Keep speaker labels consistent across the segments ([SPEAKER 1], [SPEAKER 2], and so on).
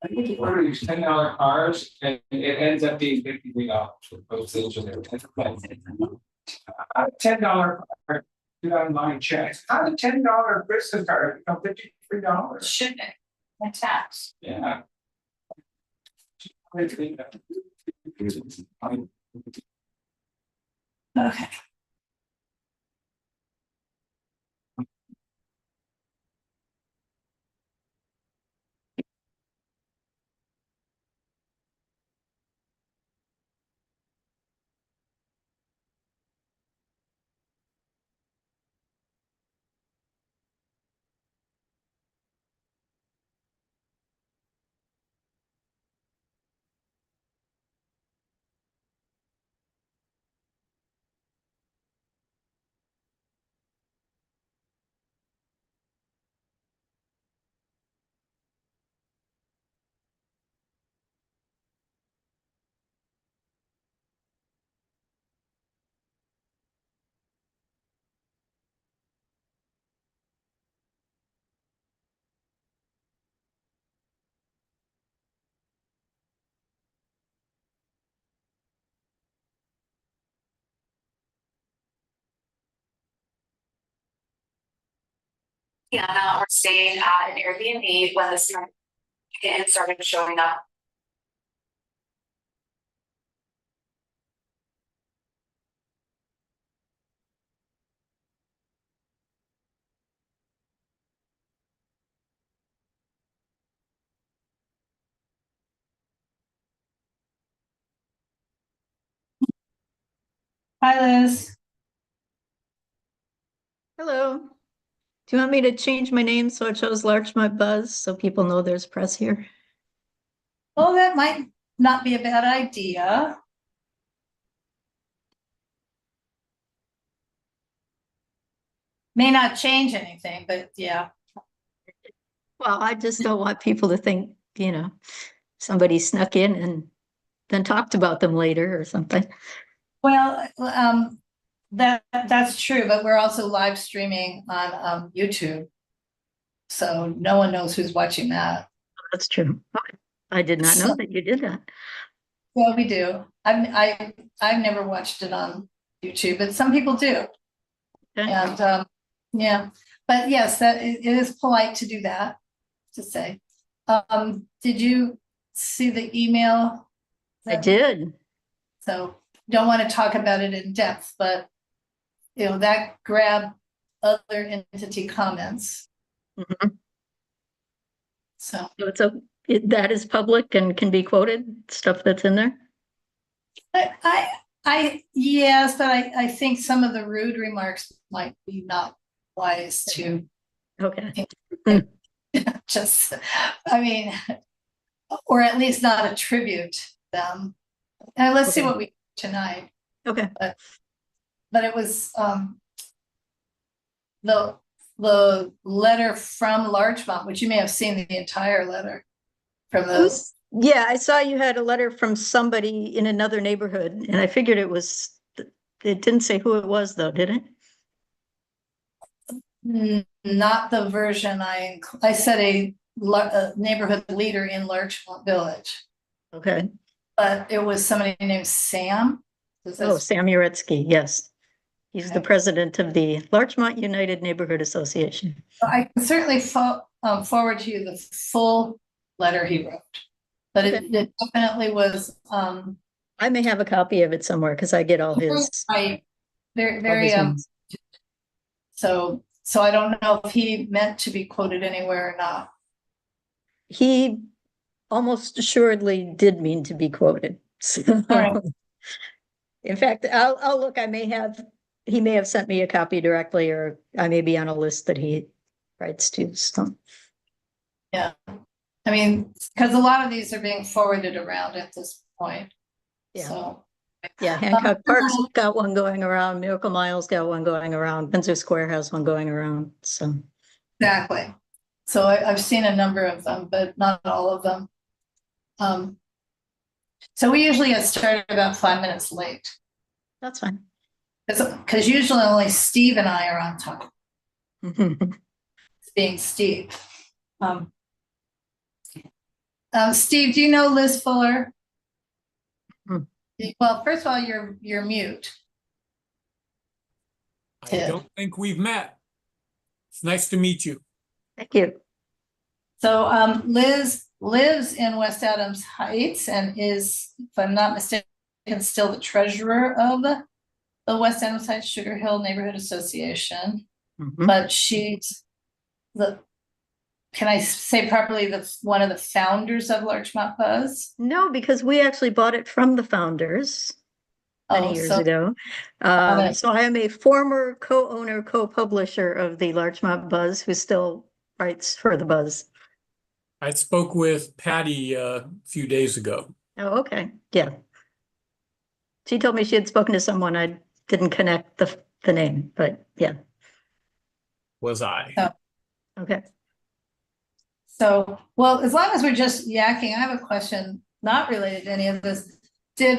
[SPEAKER 1] I think you order these $10 cars and it ends up being $53 for postage and everything. $10 card, do online checks. How did $10 Christmas card become $53?
[SPEAKER 2] Shipping and tax.
[SPEAKER 1] Yeah.
[SPEAKER 2] Okay. Or staying at an Airbnb when the started showing up. Hi, Liz.
[SPEAKER 3] Hello. Do you want me to change my name so it shows Larchmont Buzz so people know there's press here?
[SPEAKER 2] Well, that might not be a bad idea. May not change anything, but yeah.
[SPEAKER 3] Well, I just don't want people to think, somebody snuck in and then talked about them later or something.
[SPEAKER 2] Well, that's true, but we're also live streaming on YouTube. So no one knows who's watching that.
[SPEAKER 3] That's true. I did not know that you did that.
[SPEAKER 2] Well, we do. I've never watched it on YouTube, but some people do.
[SPEAKER 3] Okay.
[SPEAKER 2] And yeah, but yes, it is polite to do that, to say. Did you see the email?
[SPEAKER 3] I did.
[SPEAKER 2] So don't want to talk about it in depth, but that grabbed other entity comments.
[SPEAKER 3] Mm-hmm.
[SPEAKER 2] So
[SPEAKER 3] that is public and can be quoted, stuff that's in there?
[SPEAKER 2] Yes, but I think some of the rude remarks might be not wise to.
[SPEAKER 3] Okay.
[SPEAKER 2] Just, or at least not attribute them. And let's see what we do tonight.
[SPEAKER 3] Okay.
[SPEAKER 2] But it was the letter from Larchmont, which you may have seen the entire letter from those.
[SPEAKER 3] Yeah, I saw you had a letter from somebody in another neighborhood, and I figured it didn't say who it was though, did it?
[SPEAKER 2] Not the version I said a neighborhood leader in Larchmont Village.
[SPEAKER 3] Okay.
[SPEAKER 2] But it was somebody named Sam.
[SPEAKER 3] Sam Uretsky, yes. He's the president of the Larchmont United Neighborhood Association.
[SPEAKER 2] I can certainly forward to you the full letter he wrote. But it definitely was.
[SPEAKER 3] I may have a copy of it somewhere because I get all his.
[SPEAKER 2] Right. Very. So I don't know if he meant to be quoted anywhere or not.
[SPEAKER 3] He almost assuredly did mean to be quoted. So,
[SPEAKER 2] right.
[SPEAKER 3] In fact, I'll look. He may have sent me a copy directly, or I may be on a list that he writes to. So.
[SPEAKER 2] Yeah. Because a lot of these are being forwarded around at this point.
[SPEAKER 3] Yeah.
[SPEAKER 2] So.
[SPEAKER 3] Yeah, Hancock Park's got one going around. Miracle Mile's got one going around. Windsor Square has one going around. So.
[SPEAKER 2] Exactly. So I've seen a number of them, but not all of them. So we usually get started about 5 minutes late.
[SPEAKER 3] That's fine.
[SPEAKER 2] Because usually only Steve and I are on time. Being Steve. Um, Steve, do you know Liz Fuller?
[SPEAKER 3] Hmm.
[SPEAKER 2] Well, first of all, you're mute.
[SPEAKER 4] I
[SPEAKER 2] Ted.
[SPEAKER 4] don't think we've met. It's nice to meet you.
[SPEAKER 3] Thank you.
[SPEAKER 2] So Liz lives in West Adams Heights and is, if I'm not mistaken, still the treasurer of the West Adams Heights Sugar Hill Neighborhood Association.
[SPEAKER 3] Mhm.
[SPEAKER 2] But she's can I say properly, one of the founders of Larchmont Buzz?
[SPEAKER 3] No, because we actually bought it from the founders many years ago. So I am a former co-owner, co-publisher of the Larchmont Buzz, who still writes for the Buzz.
[SPEAKER 4] I spoke with Patty a few days ago.
[SPEAKER 3] Oh, okay. Yeah. She told me she had spoken to someone. I didn't connect the name, but yeah.
[SPEAKER 4] Was I?
[SPEAKER 2] Oh.
[SPEAKER 3] Okay.
[SPEAKER 2] So, well, as long as we're just yakking, I have a question not related to any of this. Did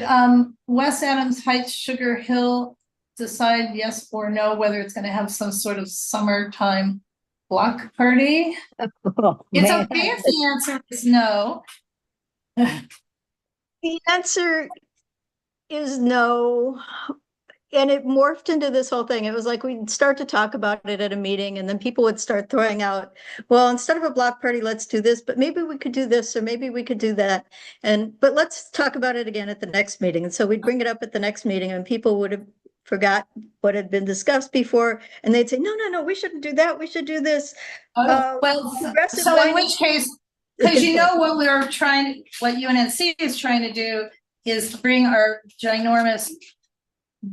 [SPEAKER 2] West Adams Heights Sugar Hill decide yes or no whether it's going to have some sort of summertime block party?
[SPEAKER 3] Oh,
[SPEAKER 2] It's
[SPEAKER 3] man.
[SPEAKER 2] okay if the answer is no.
[SPEAKER 3] The answer is no. And it morphed into this whole thing. It was like we'd start to talk about it at a meeting, and then people would start throwing out, well, instead of a block party, let's do this, but maybe we could do this, or maybe we could do that. But let's talk about it again at the next meeting. And so we'd bring it up at the next meeting, and people would have forgot what had been discussed before, and they'd say, no, we shouldn't do that. We should do this.
[SPEAKER 2] Well,
[SPEAKER 3] progressive
[SPEAKER 2] so in
[SPEAKER 3] wine-
[SPEAKER 2] which case, because what UNNC is trying to do is bring our ginormous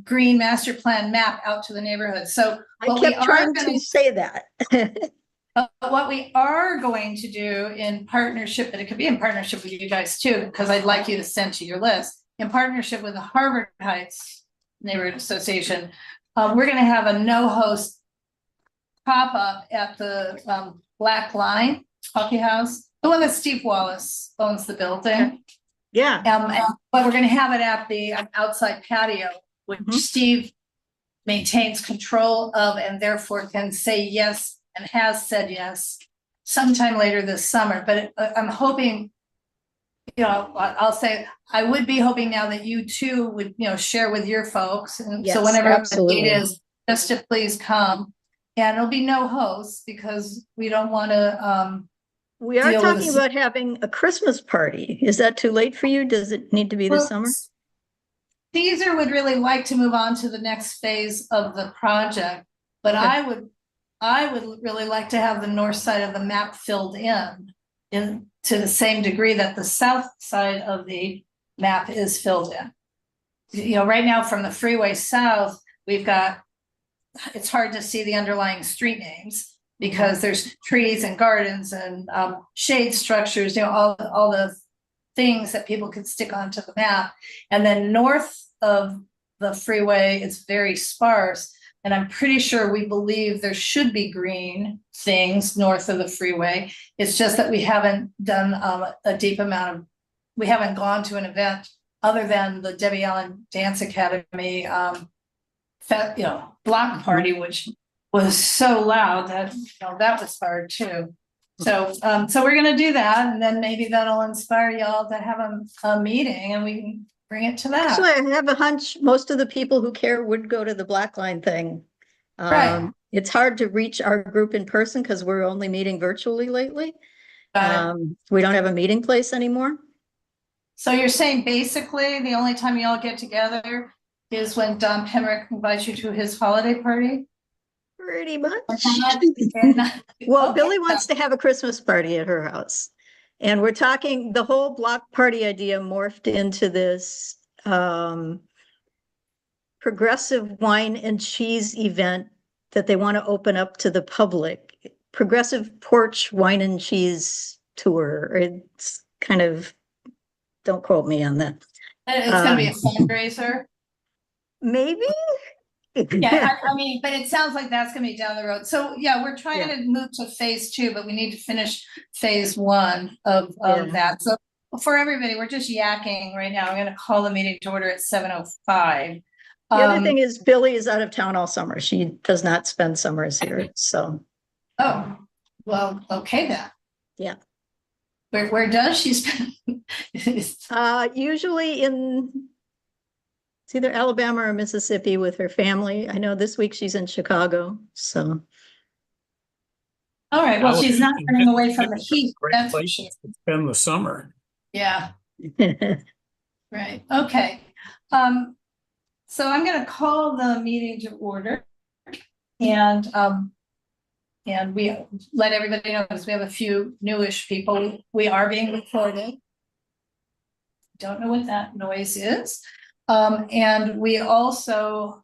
[SPEAKER 2] green master plan map out to the neighborhood. So
[SPEAKER 3] I kept trying to say that.
[SPEAKER 2] what we are going to do in partnership, and it could be in partnership with you guys too, because I'd like you to send to your list, in partnership with the Harvard Heights Neighborhood Association, we're going to have a no-host pop-up at the Black Line Coffee House, the one that Steve Wallace owns the building.
[SPEAKER 3] Yeah.
[SPEAKER 2] But we're going to have it at the outside patio, which Steve maintains control of, and therefore can say yes and has said yes sometime later this summer. But I'm hoping, I'll say, I would be hoping now that you too would, share with your folks. And
[SPEAKER 3] Yes,
[SPEAKER 2] so whenever
[SPEAKER 3] absolutely.
[SPEAKER 2] the date is, just to please come. And it'll be no hosts because we don't want to,
[SPEAKER 3] We are
[SPEAKER 2] deal with
[SPEAKER 3] talking
[SPEAKER 2] this.
[SPEAKER 3] about having a Christmas party. Is that too late for you? Does it need to be this summer?
[SPEAKER 2] Caesar would really like to move on to the next phase of the project, but
[SPEAKER 3] Okay.
[SPEAKER 2] I would really like to have the north side of the map filled in to the same degree that the south side of the map is filled in. Right now from the freeway south, it's hard to see the underlying street names because there's trees and gardens and shade structures, all the things that people could stick onto the map. And then north of the freeway, it's very sparse. And I'm pretty sure we believe there should be green things north of the freeway. It's just that we haven't done we haven't gone to an event other than the Debbie Allen Dance Academy block party, which was so loud that that was hard too. So we're gonna do that, and then maybe that'll inspire y'all to have a meeting, and we can bring it to that.
[SPEAKER 3] Actually, I have a hunch most of the people who care would go to the Black Line thing.
[SPEAKER 2] Right.
[SPEAKER 3] It's hard to reach our group in person because we're only meeting virtually lately. We don't have a meeting place anymore.
[SPEAKER 2] So you're saying basically the only time y'all get together is when Don Pemrick invites you to his holiday party?
[SPEAKER 3] Pretty much.
[SPEAKER 2] Well,
[SPEAKER 3] Well, Billy wants to have a Christmas party at her house. And we're talking, the whole block party idea morphed into this progressive wine and cheese event that they want to open up to the public. Progressive porch wine and cheese tour. It's kind of, don't quote me on that.
[SPEAKER 2] It's gonna be a fundraiser.
[SPEAKER 3] Maybe?
[SPEAKER 2] Yeah, I mean, but it sounds like that's gonna be down the road. So yeah, we're trying
[SPEAKER 3] Yeah.
[SPEAKER 2] to move to phase 2, but we need to finish phase 1 of
[SPEAKER 3] Yeah.
[SPEAKER 2] that. So for everybody, we're just yakking right now. I'm gonna call the meeting to order at 7:05.
[SPEAKER 3] The other thing is Billy is out of town all summer. She does not spend summers here, so.
[SPEAKER 2] Oh, well, okay then.
[SPEAKER 3] Yeah.
[SPEAKER 2] Where does she spend?
[SPEAKER 3] Usually it's either Alabama or Mississippi with her family. I know this week she's in Chicago, so.
[SPEAKER 2] All right, well, she's not running away from the
[SPEAKER 4] It's a
[SPEAKER 2] heat,
[SPEAKER 4] great
[SPEAKER 2] that's for
[SPEAKER 4] place
[SPEAKER 2] sure.
[SPEAKER 4] to spend the summer.
[SPEAKER 2] Yeah, right, okay. So I'm gonna call the meeting to order. And we let everybody know, because we have a few newish people, we are being recorded. Don't know what that noise is. And we also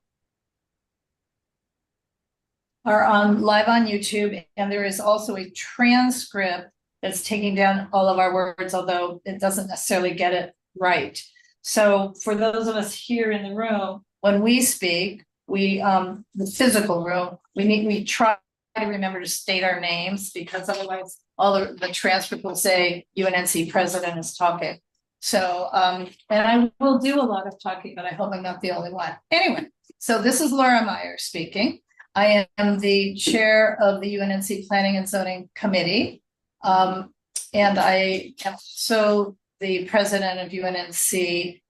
[SPEAKER 2] are live on YouTube, and there is also a transcript that's taking down all of our words, although it doesn't necessarily get it right. So for those of us here in the room, when we speak, the physical room, we try to remember to state our names, because otherwise all the transcript will say UNNC president is talking. So, and I will do a lot of talking, but I hope I'm not the only one. Anyway, so this is Laura Meyer speaking. I am the chair of the UNNC Planning and Zoning Committee. And I am also the president of UNNC,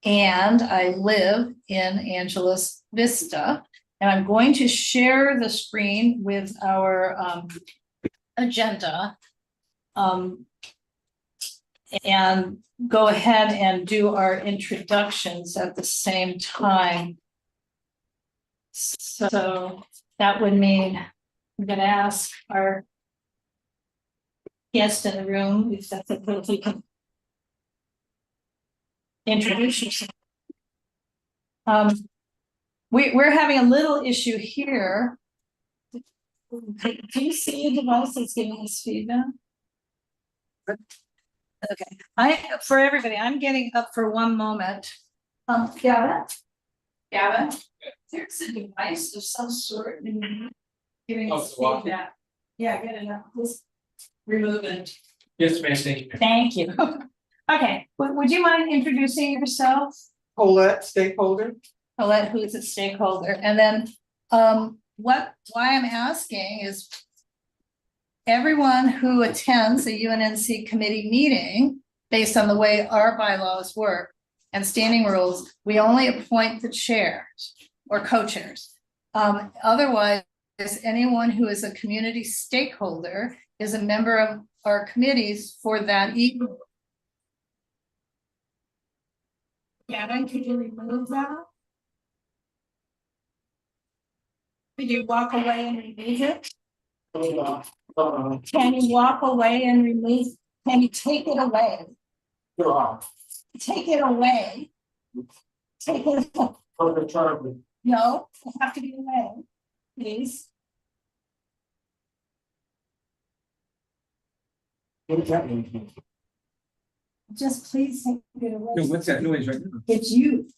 [SPEAKER 2] and I live in Angeles Vista. And I'm going to share the screen with our agenda and go ahead and do our introductions at the same time. So that would mean I'm going to ask our guest in the room, if that's okay, if you can introduce yourself. We're having a little issue here. Do you see a device that's giving us feedback? Okay, for everybody, I'm getting up for one moment. Gavin, there's a device of some sort giving us feedback. Yeah, get it up. Just remove it.
[SPEAKER 1] Yes, ma'am, thank you.
[SPEAKER 2] Thank you. Okay, would you mind introducing yourself?
[SPEAKER 5] Colette, stakeholder.
[SPEAKER 2] Colette, who's a stakeholder, and then why I'm asking is everyone who attends a UNNC committee meeting, based on the way our bylaws work and standing rules, we only appoint the chairs or co-chairs. Otherwise, anyone who is a community stakeholder is a member of our committees for that evening. Gavin, could you remove that? Could you walk away and remove it? Can you walk away and remove? Can you take it away? Take it away. Take it. No, you have to be away, please. Just please take it away.
[SPEAKER 1] No, what's that noise right now?
[SPEAKER 2] It's you.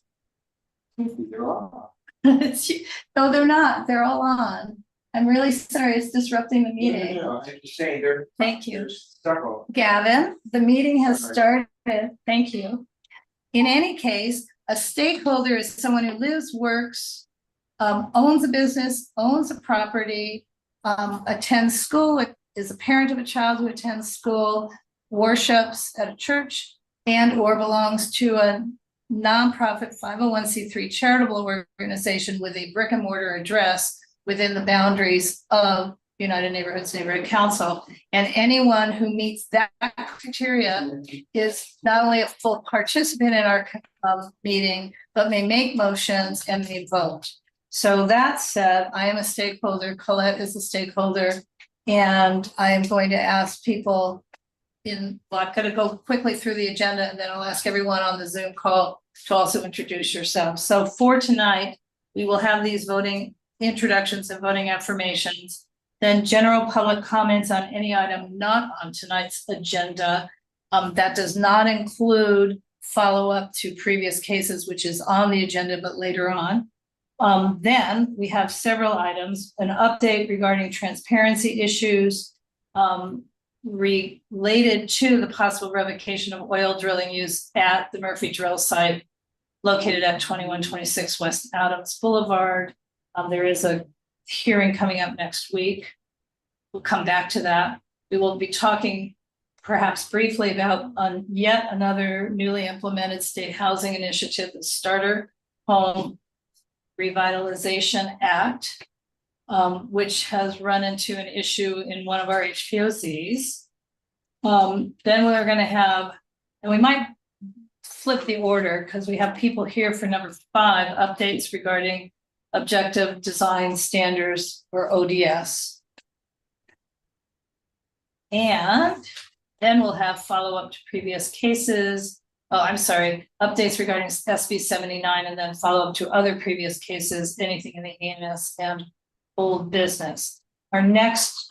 [SPEAKER 1] They're off.
[SPEAKER 2] It's you. No, they're not. They're all on. I'm really sorry. It's disrupting the meeting.
[SPEAKER 1] No, I'm just saying they're.
[SPEAKER 2] Thank you.
[SPEAKER 1] Several.
[SPEAKER 2] Gavin, the meeting has started. Thank you. In any case, a stakeholder is someone who lives, works, owns a business, owns a property, attends school, is a parent of a child who attends school, worships at a church, and or belongs to a nonprofit 501c3 charitable organization with a brick and mortar address within the boundaries of United Neighborhoods Neighborhood Council. And anyone who meets that criteria is not only a full participant in our meeting, but may make motions and may vote. So that said, I am a stakeholder, Colette is a stakeholder, and I am going to ask people well, I'm going to go quickly through the agenda, and then I'll ask everyone on the Zoom call to also introduce yourself. So for tonight, we will have these voting introductions and voting affirmations, then general public comments on any item not on tonight's agenda. That does not include follow-up to previous cases, which is on the agenda, but later on. Then we have several items, an update regarding transparency issues, related to the possible revocation of oil drilling use at the Murphy Drill site located at 2126 West Adams Boulevard. There is a hearing coming up next week. We'll come back to that. We will be talking perhaps briefly about yet another newly implemented state housing initiative, the Starter Home Revitalization Act, which has run into an issue in one of our HPOCs. Then we're going to have, and we might flip the order because we have people here for number 5, updates regarding objective design standards or ODS. And then we'll have follow-up to previous cases. Oh, I'm sorry, updates regarding SB 79 and then follow-up to other previous cases, anything in the ENS and old business. Our next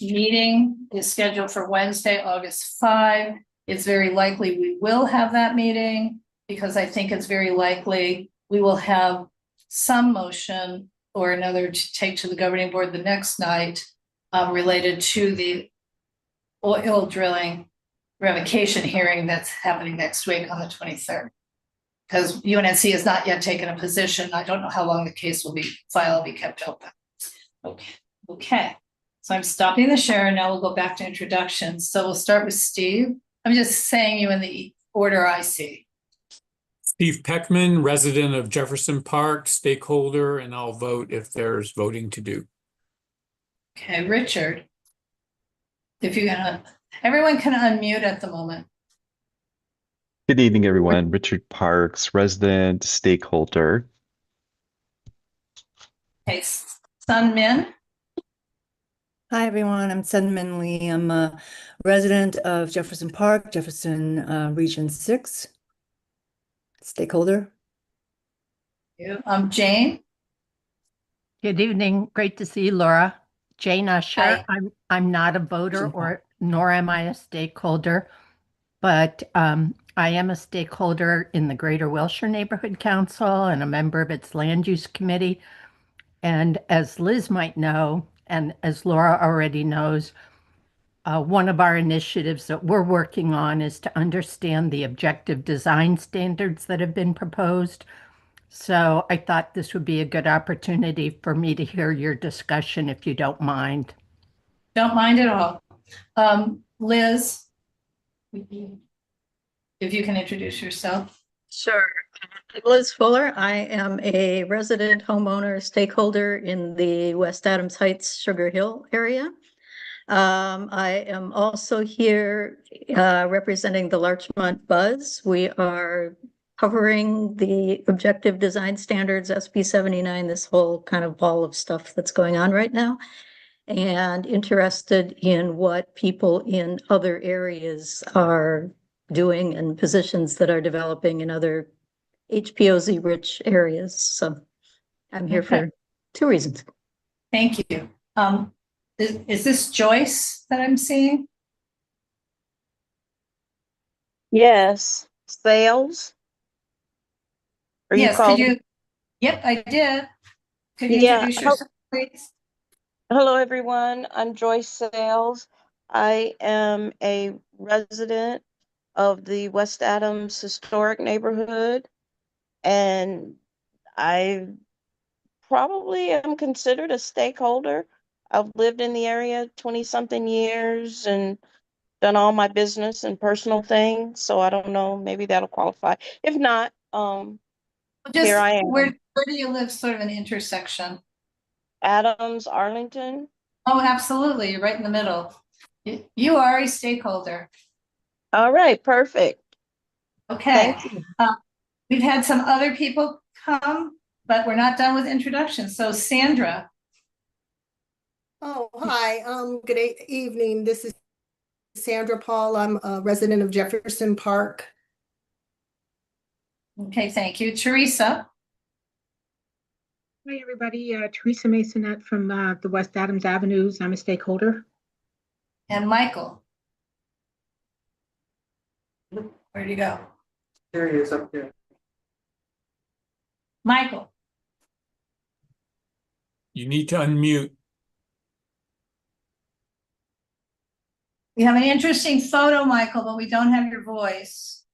[SPEAKER 2] meeting is scheduled for Wednesday, August 5. It's very likely we will have that meeting because I think it's very likely we will have some motion or another to take to the governing board the next night related to the oil drilling revocation hearing that's happening next week on the 23rd. Because UNNC has not yet taken a position. I don't know how long the case will be, file will be kept open. Okay. So I'm stopping the share and now we'll go back to introductions. So we'll start with Steve. I'm just saying you in the order I see.
[SPEAKER 4] Steve Peckman, resident of Jefferson Park, stakeholder, and I'll vote if there's voting to do.
[SPEAKER 2] Okay, Richard. If you're gonna, everyone can unmute at the moment.
[SPEAKER 6] Good evening, everyone. Richard Parks, resident, stakeholder.
[SPEAKER 2] Okay, Sun Min.
[SPEAKER 7] Hi, everyone. I'm Sun-Min Lee. I'm a resident of Jefferson Park, Jefferson Region 6, stakeholder.
[SPEAKER 2] Jane.
[SPEAKER 8] Good evening. Great to see you, Laura. Jane Usher.
[SPEAKER 2] Hi.
[SPEAKER 8] I'm not a voter or nor am I a stakeholder, but I am a stakeholder in the Greater Wilshire Neighborhood Council and a member of its land use committee. And as Liz might know, and as Laura already knows, one of our initiatives that we're working on is to understand the objective design standards that have been proposed. So I thought this would be a good opportunity for me to hear your discussion, if you don't mind.
[SPEAKER 2] Don't mind at all. Liz, if you can introduce yourself.
[SPEAKER 3] Sure. Liz Fuller. I am a resident homeowner stakeholder in the West Adams Heights, Sugar Hill area. I am also here representing the Larchmont Buzz. We are covering the objective design standards, SB 79, this whole kind of ball of stuff that's going on right now, and interested in what people in other areas are doing and positions that are developing in other HPOZ rich areas. So I'm here for 2 reasons.
[SPEAKER 2] Thank you. Is this Joyce that I'm seeing?
[SPEAKER 9] Yes, sales. Are you
[SPEAKER 2] Yes,
[SPEAKER 9] calling?
[SPEAKER 2] could you? Yep, I did. Could you
[SPEAKER 9] Yeah,
[SPEAKER 2] introduce yourself, please?
[SPEAKER 9] Hello, everyone. I'm Joyce Sales. I am a resident of the West Adams Historic Neighborhood, and I probably am considered a stakeholder. I've lived in the area 20-something years and done all my business and personal things, so I don't know, maybe that'll qualify. If not,
[SPEAKER 2] Just
[SPEAKER 9] here I am.
[SPEAKER 2] where do you live? Sort of an intersection.
[SPEAKER 9] Adams, Arlington.
[SPEAKER 2] Oh, absolutely. You're right in the middle. You are a stakeholder.
[SPEAKER 9] All right, perfect.
[SPEAKER 2] Okay.
[SPEAKER 9] Thank you.
[SPEAKER 2] We've had some other people come, but we're not done with introductions. So Sandra.
[SPEAKER 10] Oh, hi. Good evening. This is Sandra Paul. I'm a resident of Jefferson Park.
[SPEAKER 2] Okay, thank you. Teresa.
[SPEAKER 11] Hi, everybody. Teresa Masonette from the West Adams Avenues. I'm a stakeholder.
[SPEAKER 2] And Michael. Where'd you go?
[SPEAKER 5] There he is up there.
[SPEAKER 2] Michael.
[SPEAKER 4] You need to unmute.
[SPEAKER 2] We have an interesting photo, Michael, but we don't have your voice.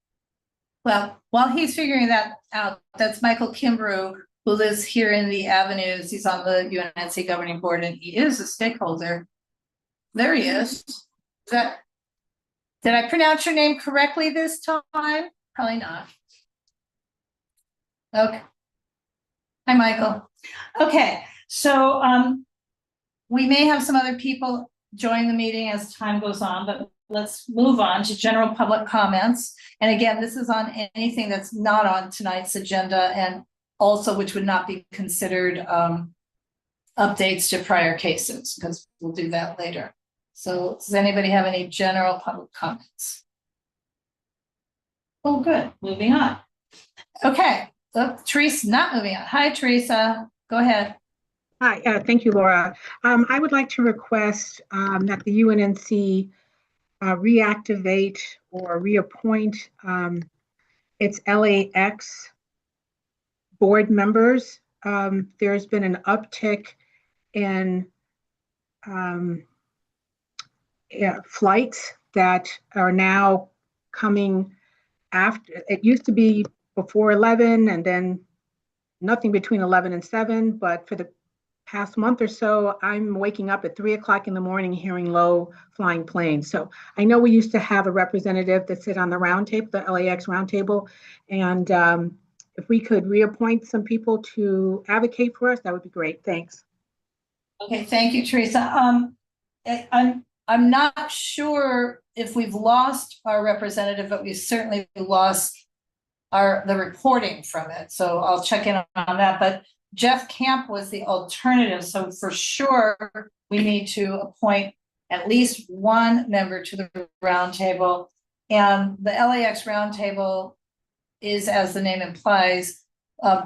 [SPEAKER 2] Well, while he's figuring that out, that's Michael Kimbrough, who lives here in the Avenues. He's on the UNNC governing board and he is a stakeholder. There he is. Did I pronounce your name correctly this time? Probably not. Okay. Hi, Michael. Okay, so we may have some other people join the meeting as time goes on, but let's move on to general public comments. And again, this is on anything that's not on tonight's agenda and also which would not be considered updates to prior cases, because we'll do that later. So does anybody have any general public comments? Oh, good. Moving on. Okay. Teresa, not moving on. Hi, Teresa. Go ahead.
[SPEAKER 11] Hi, thank you, Laura. I would like to request that the UNNC reactivate or reappoint its LAX board members. There's been an uptick in flights that are now coming after. It used to be before 11 and then nothing between 11 and 7, but for the past month or so, I'm waking up at 3 o'clock in the morning hearing low flying planes. So I know we used to have a representative that sit on the roundtable, the LAX roundtable, and if we could reappoint some people to advocate for us, that would be great. Thanks.
[SPEAKER 2] Okay, thank you, Teresa. I'm not sure if we've lost our representative, but we certainly lost the reporting from it. So I'll check in on that. But Jeff Camp was the alternative. So for sure, we need to appoint at least one member to the roundtable. And the LAX roundtable is, as the name implies,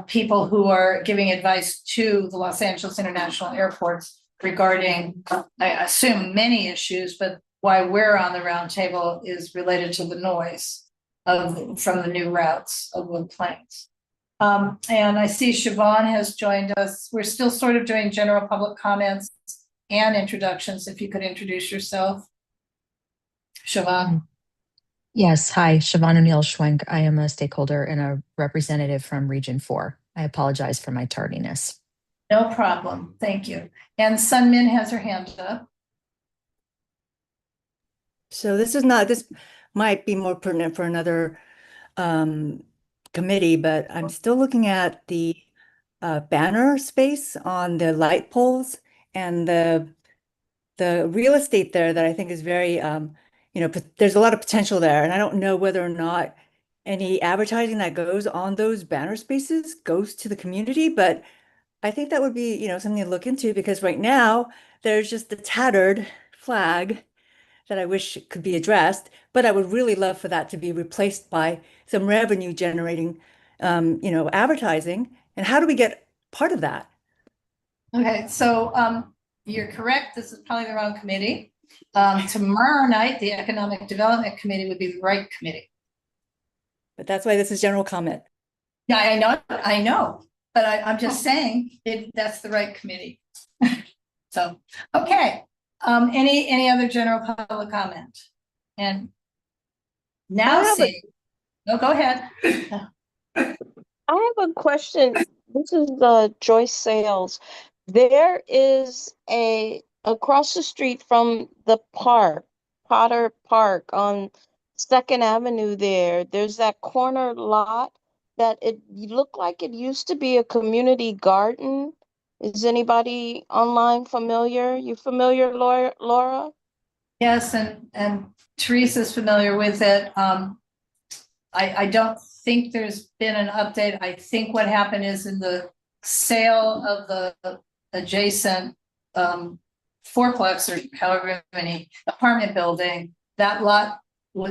[SPEAKER 2] people who are giving advice to the Los Angeles International Airports regarding, I assume, many issues, but why we're on the roundtable is related to the noise from the new routes of the planes. And I see Siobhan has joined us. We're still sort of doing general public comments and introductions. If you could introduce yourself. Siobhan.
[SPEAKER 12] Yes, hi, Siobhan O'Neill Schwenk. I am a stakeholder and a representative from Region 4. I apologize for my tardiness.
[SPEAKER 2] No problem. Thank you. And Sun Min has her hand up.
[SPEAKER 7] So this might be more pertinent for another committee, but I'm still looking at the banner space on the light poles and the real estate there that I think is very, there's a lot of potential there. And I don't know whether or not any advertising that goes on those banner spaces goes to the community, but I think that would be, something to look into, because right now there's just the tattered flag that I wish could be addressed, but I would really love for that to be replaced by some revenue generating, advertising. And how do we get part of that?
[SPEAKER 2] Okay, so you're correct. This is probably the wrong committee. Tomorrow night, the Economic Development Committee would be the right committee.
[SPEAKER 7] But that's why this is general comment.
[SPEAKER 2] Yeah, I know, but I'm just saying that's the right committee. So, okay. Any other general public comment? And now no, go ahead.
[SPEAKER 9] I have a question. This is Joyce Sales. There is across the street from the park, Potter Park on 2nd Avenue there's that corner lot that it looked like it used to be a community garden. Is anybody online familiar? You familiar, Laura?
[SPEAKER 2] Yes, and Teresa's familiar with it. I don't think there's been an update. I think what happened is in the sale of the adjacent fourplex or however many apartment building, that lot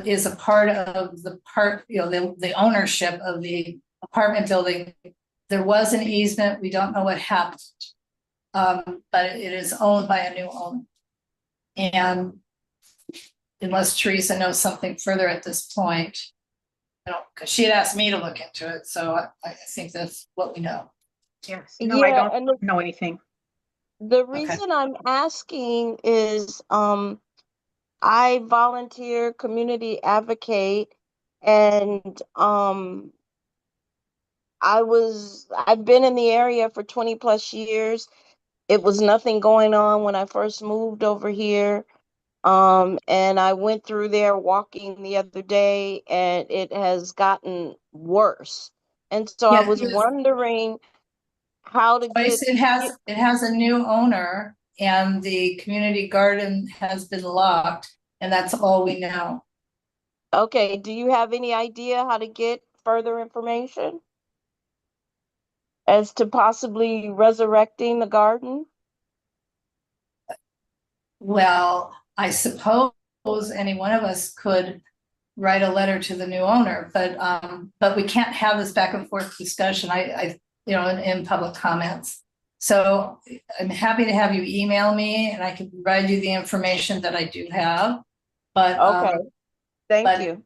[SPEAKER 2] is a part of the ownership of the apartment building. There was an easement. We don't know what happened, but it is owned by a new owner. And unless Teresa knows something further at this point, because she had asked me to look into it, so I think that's what we know.
[SPEAKER 11] Yes, no, I don't know anything.
[SPEAKER 9] The reason I'm asking is I volunteer, community advocate, and I've been in the area for 20 plus years. It was nothing going on when I first moved over here. And I went through there walking the other day and it has gotten worse. And so I was
[SPEAKER 2] Yes.
[SPEAKER 9] wondering how to
[SPEAKER 2] Joyce,
[SPEAKER 9] get,
[SPEAKER 2] it has a new owner and the community garden has been locked, and that's all we know.
[SPEAKER 9] okay, do you have any idea how to get further information as to possibly resurrecting the garden?
[SPEAKER 2] Well, I suppose any one of us could write a letter to the new owner, but we can't have this back and forth discussion, in public comments. So I'm happy to have you email me and I can provide you the information that I do have, but.
[SPEAKER 9] Okay, thank
[SPEAKER 2] but-
[SPEAKER 9] you.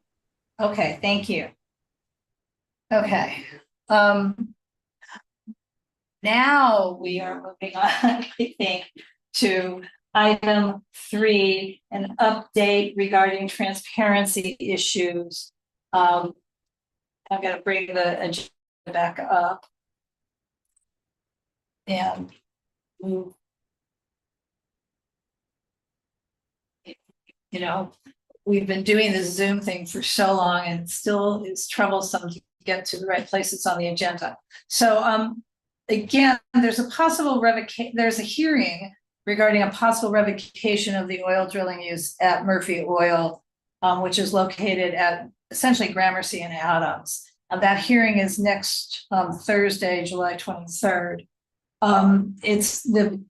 [SPEAKER 2] Okay, thank you. Okay. Now we are moving on, I think, to item 3, an update regarding transparency issues. I'm going to bring the agenda back up. And move. We've been doing this Zoom thing for so long and it still is troublesome to get to the right places on the agenda. So again, there's a hearing regarding a possible revocation of the oil drilling use at Murphy Oil, which is located at essentially Gramercy and Adams. That hearing is next Thursday, July 23rd. It's the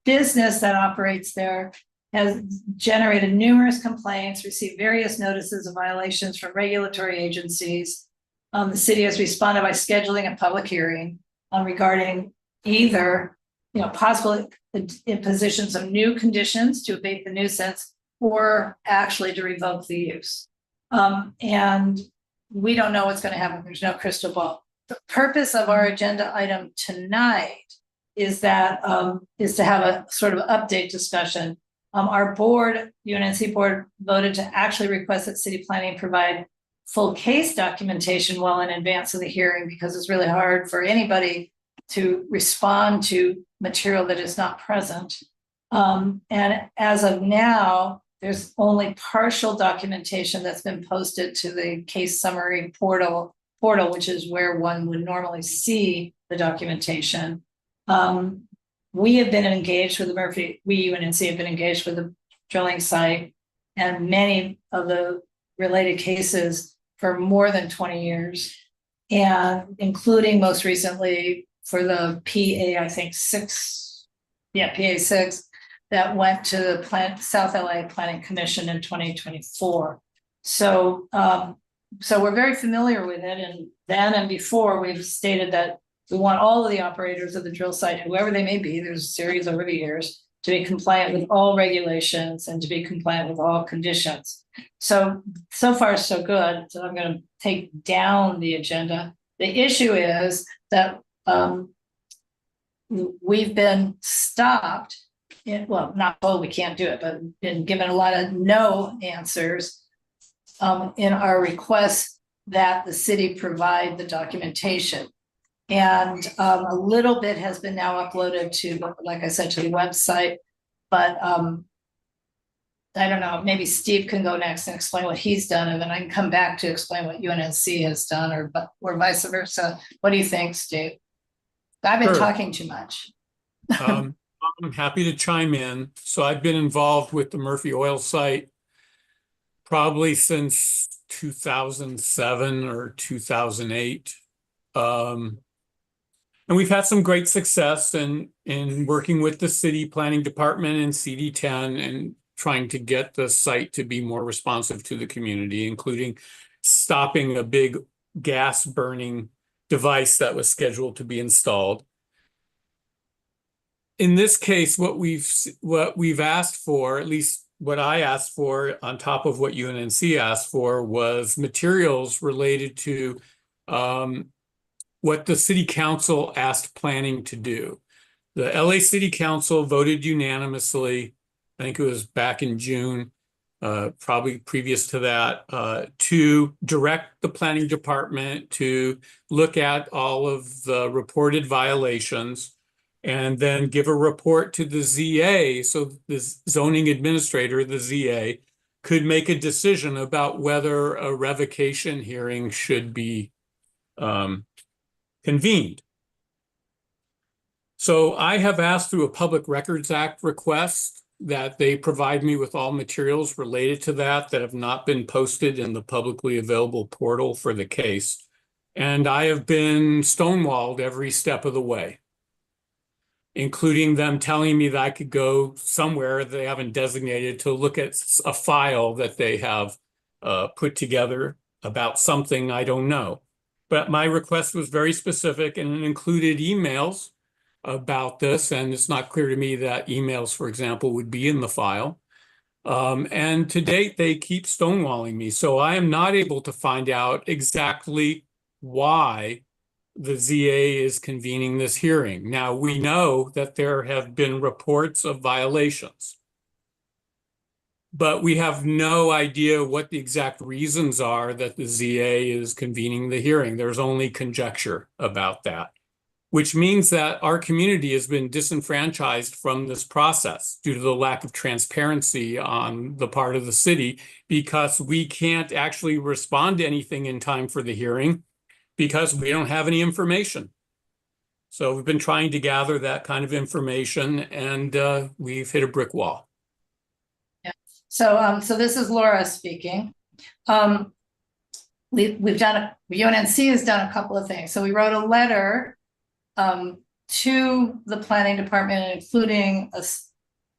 [SPEAKER 2] business that operates there has generated numerous complaints, received various notices of violations from regulatory agencies. The city has responded by scheduling a public hearing regarding either, possible impositions of new conditions to abate the nuisance or actually to revoke the use. And we don't know what's going to happen. There's no crystal ball. The purpose of our agenda item tonight is to have a sort of update discussion. Our board, UNNC board, voted to actually request that city planning provide full case documentation well in advance of the hearing because it's really hard for anybody to respond to material that is not present. And as of now, there's only partial documentation that's been posted to the case summary portal, which is where one would normally see the documentation. We have been engaged with UNNC have been engaged with the drilling site and many of the related cases for more than 20 years, and including most recently for the PA 6 that went to the South LA Planning Commission in 2024. So we're very familiar with it, and then and before we've stated that we want all of the operators of the drill site, whoever they may be, there's a series over the years, to be compliant with all regulations and to be compliant with all conditions. So far so good. So I'm going to take down the agenda. The issue is that we've been stopped. We can't do it, but been given a lot of no answers in our request that the city provide the documentation. And a little bit has been now uploaded to, like I said, to the website, but I don't know, maybe Steve can go next and explain what he's done, and then I can come back to explain what UNNC has done, or vice versa. What do you think, Steve? I've been
[SPEAKER 4] Sure.
[SPEAKER 2] talking too much.
[SPEAKER 4] I'm happy to chime in. So I've been involved with the Murphy Oil site probably since 2007 or 2008. And we've had some great success in working with the city planning department and CD10 and trying to get the site to be more responsive to the community, including stopping a big gas burning device that was scheduled to be installed. In this case, what we've asked for, at least what I asked for on top of what UNNC asked for, was materials related to what the city council asked planning to do. The LA City Council voted unanimously, I think it was back in June, probably previous to that, to direct the planning department to look at all of the reported violations, and then give a report to the ZA. So the zoning administrator, the ZA, could make a decision about whether a revocation hearing should be convened. So I have asked through a Public Records Act request that they provide me with all materials related to that have not been posted in the publicly available portal for the case. And I have been stonewalled every step of the way, including them telling me that I could go somewhere they haven't designated to look at a file that they have put together about something I don't know. But my request was very specific and it included emails about this, and it's not clear to me that emails, for example, would be in the file. And to date, they keep stonewalling me. So I am not able to find out exactly why the ZA is convening this hearing. Now, we know that there have been reports of violations, but we have no idea what the exact reasons are that the ZA is convening the hearing. There's only conjecture about that, which means that our community has been disenfranchised from this process due to the lack of transparency on the part of the city, because we can't actually respond to anything in time for the hearing because we don't have any information. So we've been trying to gather that kind of information, and we've hit a brick wall.
[SPEAKER 2] Yeah. So this is Laura speaking. We've done, UNNC has done a couple of things. So we wrote a letter to the planning department, including a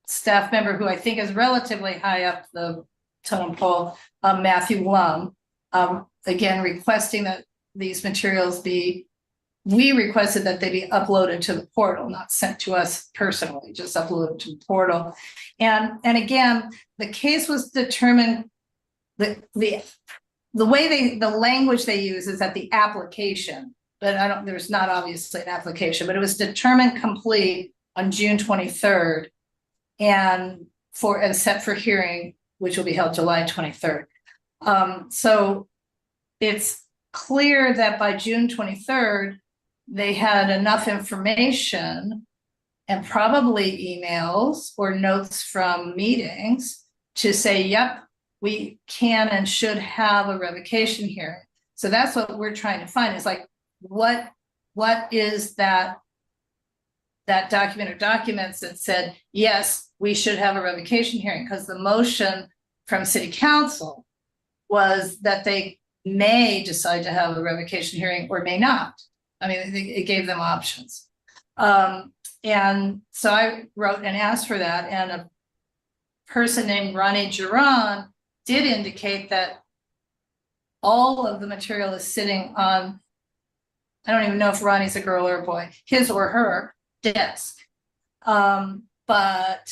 [SPEAKER 2] staff member who I think is relatively high up the totem pole, Matthew Lum, again, requesting that these materials we requested that they be uploaded to the portal, not sent to us personally, just uploaded to the portal. And again, the case was determined, the way the language they use is that the application, but there's not obviously an application, but it was determined complete on June 23rd and set for hearing, which will be held July 23rd. So it's clear that by June 23rd, they had enough information and probably emails or notes from meetings to say, yep, we can and should have a revocation hearing. So that's what we're trying to find, is like, what is that document or documents that said, yes, we should have a revocation hearing? Because the motion from City Council was that they may decide to have a revocation hearing or may not. I mean, it gave them options. And so I wrote and asked for that, and a person named Ronnie Giron did indicate that all of the material is sitting on, I don't even know if Ronnie's a girl or a boy, his or her desk. But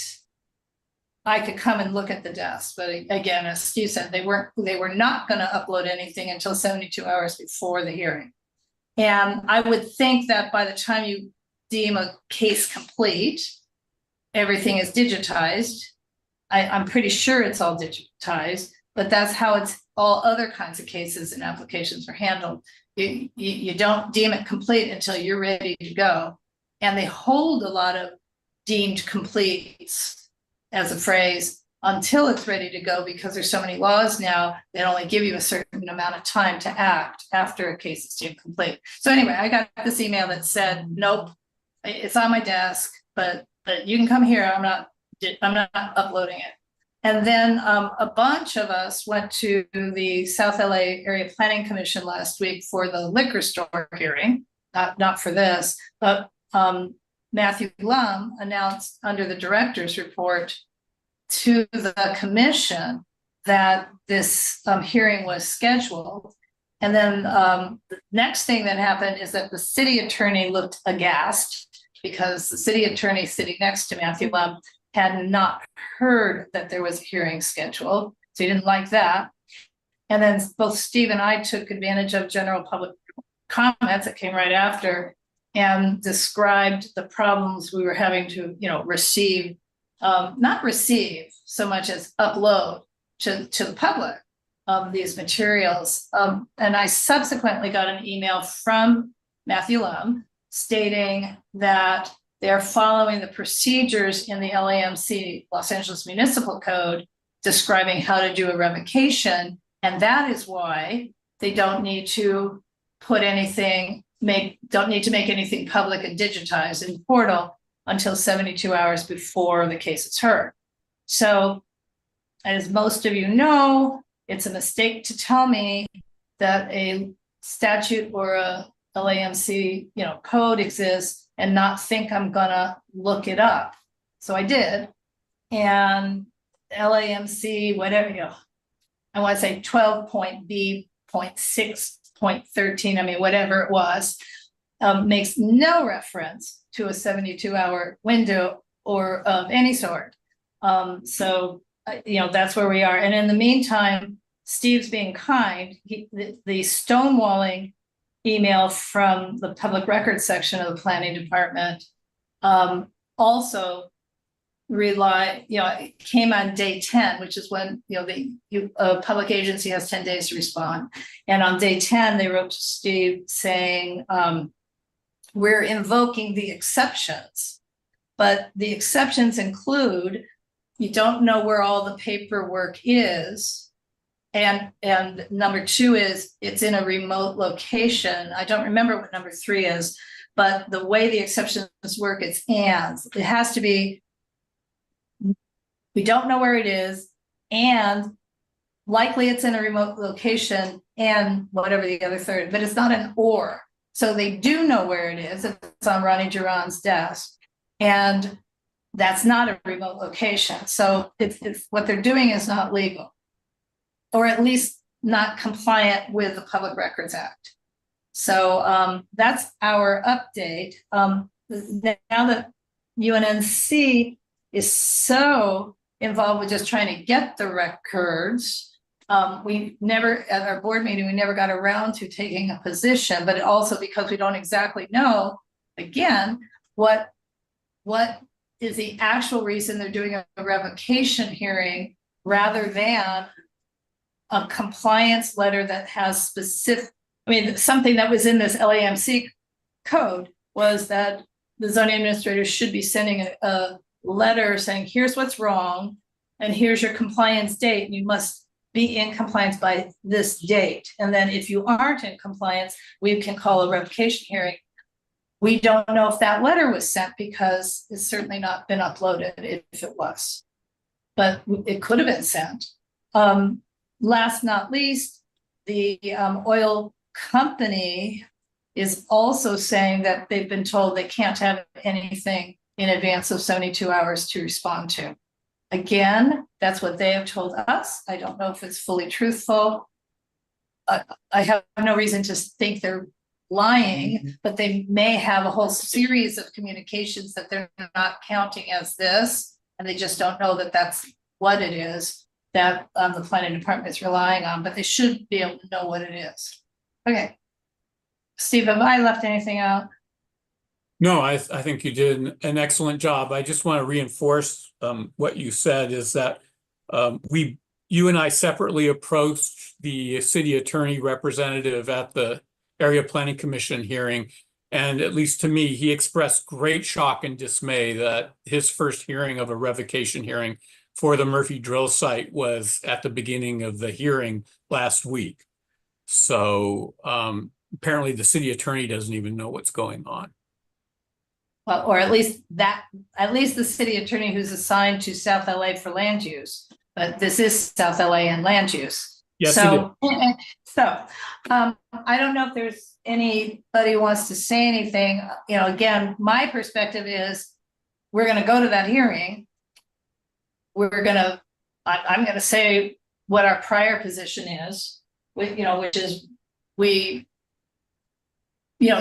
[SPEAKER 2] I could come and look at the desk. But again, as Steve said, they were not going to upload anything until 72 hours before the hearing. And I would think that by the time you deem a case complete, everything is digitized. I'm pretty sure it's all digitized, but that's how it's all other kinds of cases and applications are handled. You don't deem it complete until you're ready to go. And they hold a lot of deemed completes as a phrase until it's ready to go, because there's so many laws now that only give you a certain amount of time to act after a case is deemed complete. So anyway, I got this email that said, nope, it's on my desk, but you can come here. I'm not uploading it. And then a bunch of us went to the South LA Area Planning Commission last week for the liquor store hearing, not for this, but Matthew Lum announced under the director's report to the commission that this hearing was scheduled. And then the next thing that happened is that the city attorney looked aghast, because the city attorney sitting next to Matthew Lum had not heard that there was a hearing scheduled. So he didn't like that. And then both Steve and I took advantage of general public comments that came right after and described the problems we were having to, receive, not receive so much as upload to the public these materials. And I subsequently got an email from Matthew Lum stating that they're following the procedures in the LAMC, Los Angeles Municipal Code, describing how to do a revocation. And that is why they don't need to put anything, don't need to make anything public and digitized in the portal until 72 hours before the case is heard. So, as most of you know, it's a mistake to tell me that a statute or a LAMC, code exists and not think I'm gonna look it up. So I did, and LAMC, whatever, I want to say 12.B.6.13, I mean, whatever it was, makes no reference to a 72-hour window or of any sort. So, that's where we are. And in the meantime, Steve's being kind. The stonewalling email from the public records section of the planning department also it came on day 10, which is when the public agency has 10 days to respond. And on day 10, they wrote to Steve saying, we're invoking the exceptions, but the exceptions include you don't know where all the paperwork is. And number 2 is it's in a remote location. I don't remember what number 3 is, but the way the exceptions work, it's ands. It has to be, we don't know where it is, and likely it's in a remote location, and whatever the other third, but it's not an or. So they do know where it is. It's on Ronnie Duran's desk, and that's not a remote location. So it's what they're doing is not legal, or at least not compliant with the Public Records Act. So that's our update. Now that UNNC is so involved with just trying to get the records, we never, at our board meeting, we never got around to taking a position, but also because we don't exactly know, again, what is the actual reason they're doing a revocation hearing rather than a compliance letter that has specific, something that was in this LAMC code was that the zoning administrator should be sending a letter saying, here's what's wrong, and here's your compliance date, and you must be in compliance by this date. And then if you aren't in compliance, we can call a revocation hearing. We don't know if that letter was sent because it's certainly not been uploaded if it was, but it could have been sent. Last not least, the oil company is also saying that they've been told they can't have anything in advance of 72 hours to respond to. Again, that's what they have told us. I don't know if it's fully truthful. I have no reason to think they're lying, but they may have a whole series of communications that they're not counting as this, and they just don't know that that's what it is that the planning department is relying on, but they should be able to know what it is. Okay. Steve, have I left anything out?
[SPEAKER 4] No, I think you did an excellent job. I just want to reinforce what you said is that you and I separately approached the city attorney representative at the Area Planning Commission hearing. And at least to me, he expressed great shock and dismay that his first hearing of a revocation hearing for the Murphy drill site was at the beginning of the hearing last week. So apparently the city attorney doesn't even know what's going on.
[SPEAKER 2] Well, or at least the city attorney who's assigned to South LA for land use, but this is South LA and land use.
[SPEAKER 4] Yes,
[SPEAKER 2] so I don't know if there's anybody who wants to say anything. Again, my perspective is we're going to go to that hearing. I'm going to say what our prior position is, which is we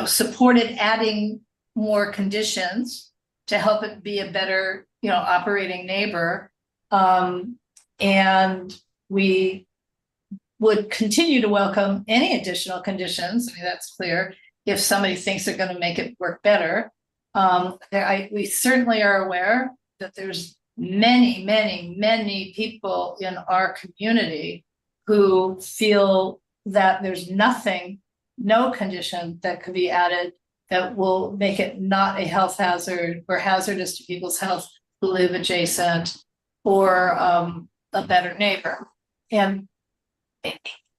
[SPEAKER 2] supported adding more conditions to help it be a better, operating neighbor. And we would continue to welcome any additional conditions. That's clear. If somebody thinks they're going to make it work better. We certainly are aware that there's many, many, many people in our community who feel that there's no condition that could be added that will make it not a health hazard or hazardous to people's health who live adjacent, or a better neighbor. And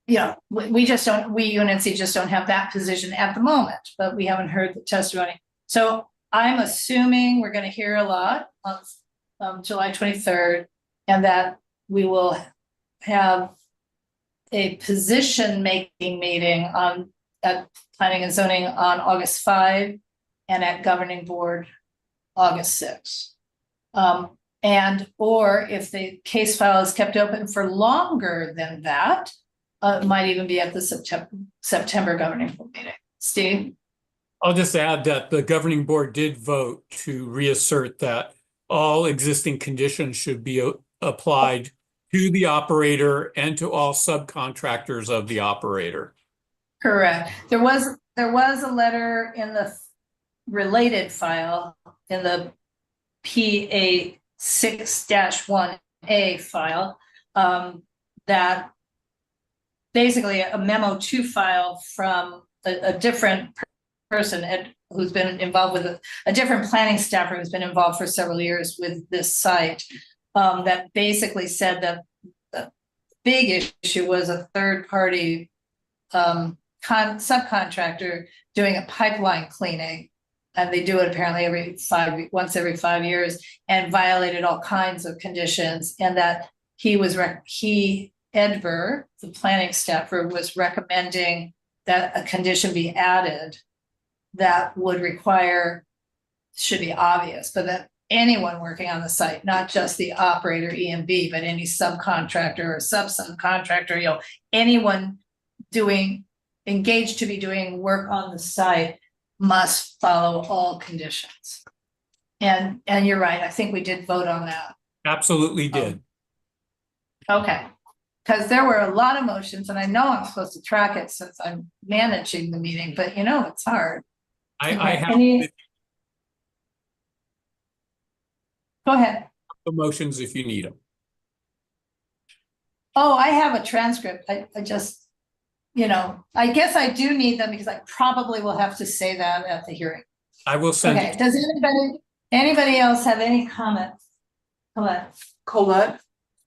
[SPEAKER 2] you know, we just don't, we UNNC just don't have that position at the moment, but we haven't heard the testimony. So I'm assuming we're going to hear a lot on July 23rd, and that we will have a position-making meeting at Planning and Zoning on August 5 and at Governing Board August 6. And or if the case file is kept open for longer than that, it might even be at the September Governing Board meeting. Steve?
[SPEAKER 4] I'll just add that the governing board did vote to reassert that all existing conditions should be applied to the operator and to all subcontractors of the operator.
[SPEAKER 2] Correct. There was a letter in the related file in the PA 6-1A file that basically a memo to file from a different person who's been involved with a different planning staffer who's been involved for several years with this site, that basically said that the big issue was a third party subcontractor doing a pipeline cleaning, and they do it apparently once every 5 years, and violated all kinds of conditions, and that Edver, the planning staffer, was recommending that a condition be added that would require, should be obvious, but that anyone working on the site, not just the operator EMB, but any subcontractor or subcontractor, you know, anyone engaged to be doing work on the site must follow all conditions. And you're right, I think we did vote on that.
[SPEAKER 4] Absolutely did.
[SPEAKER 2] Okay, because there were a lot of motions, and I know I'm supposed to track it since I'm managing the meeting, but you know, it's hard.
[SPEAKER 4] I have
[SPEAKER 2] Go ahead.
[SPEAKER 4] the motions if you need them.
[SPEAKER 2] Oh, I have a transcript. I just, you know, I guess I do need them because I probably will have to say that at the hearing.
[SPEAKER 4] I will send
[SPEAKER 2] Okay,
[SPEAKER 4] it.
[SPEAKER 2] does anybody else have any comments?
[SPEAKER 5] Colette,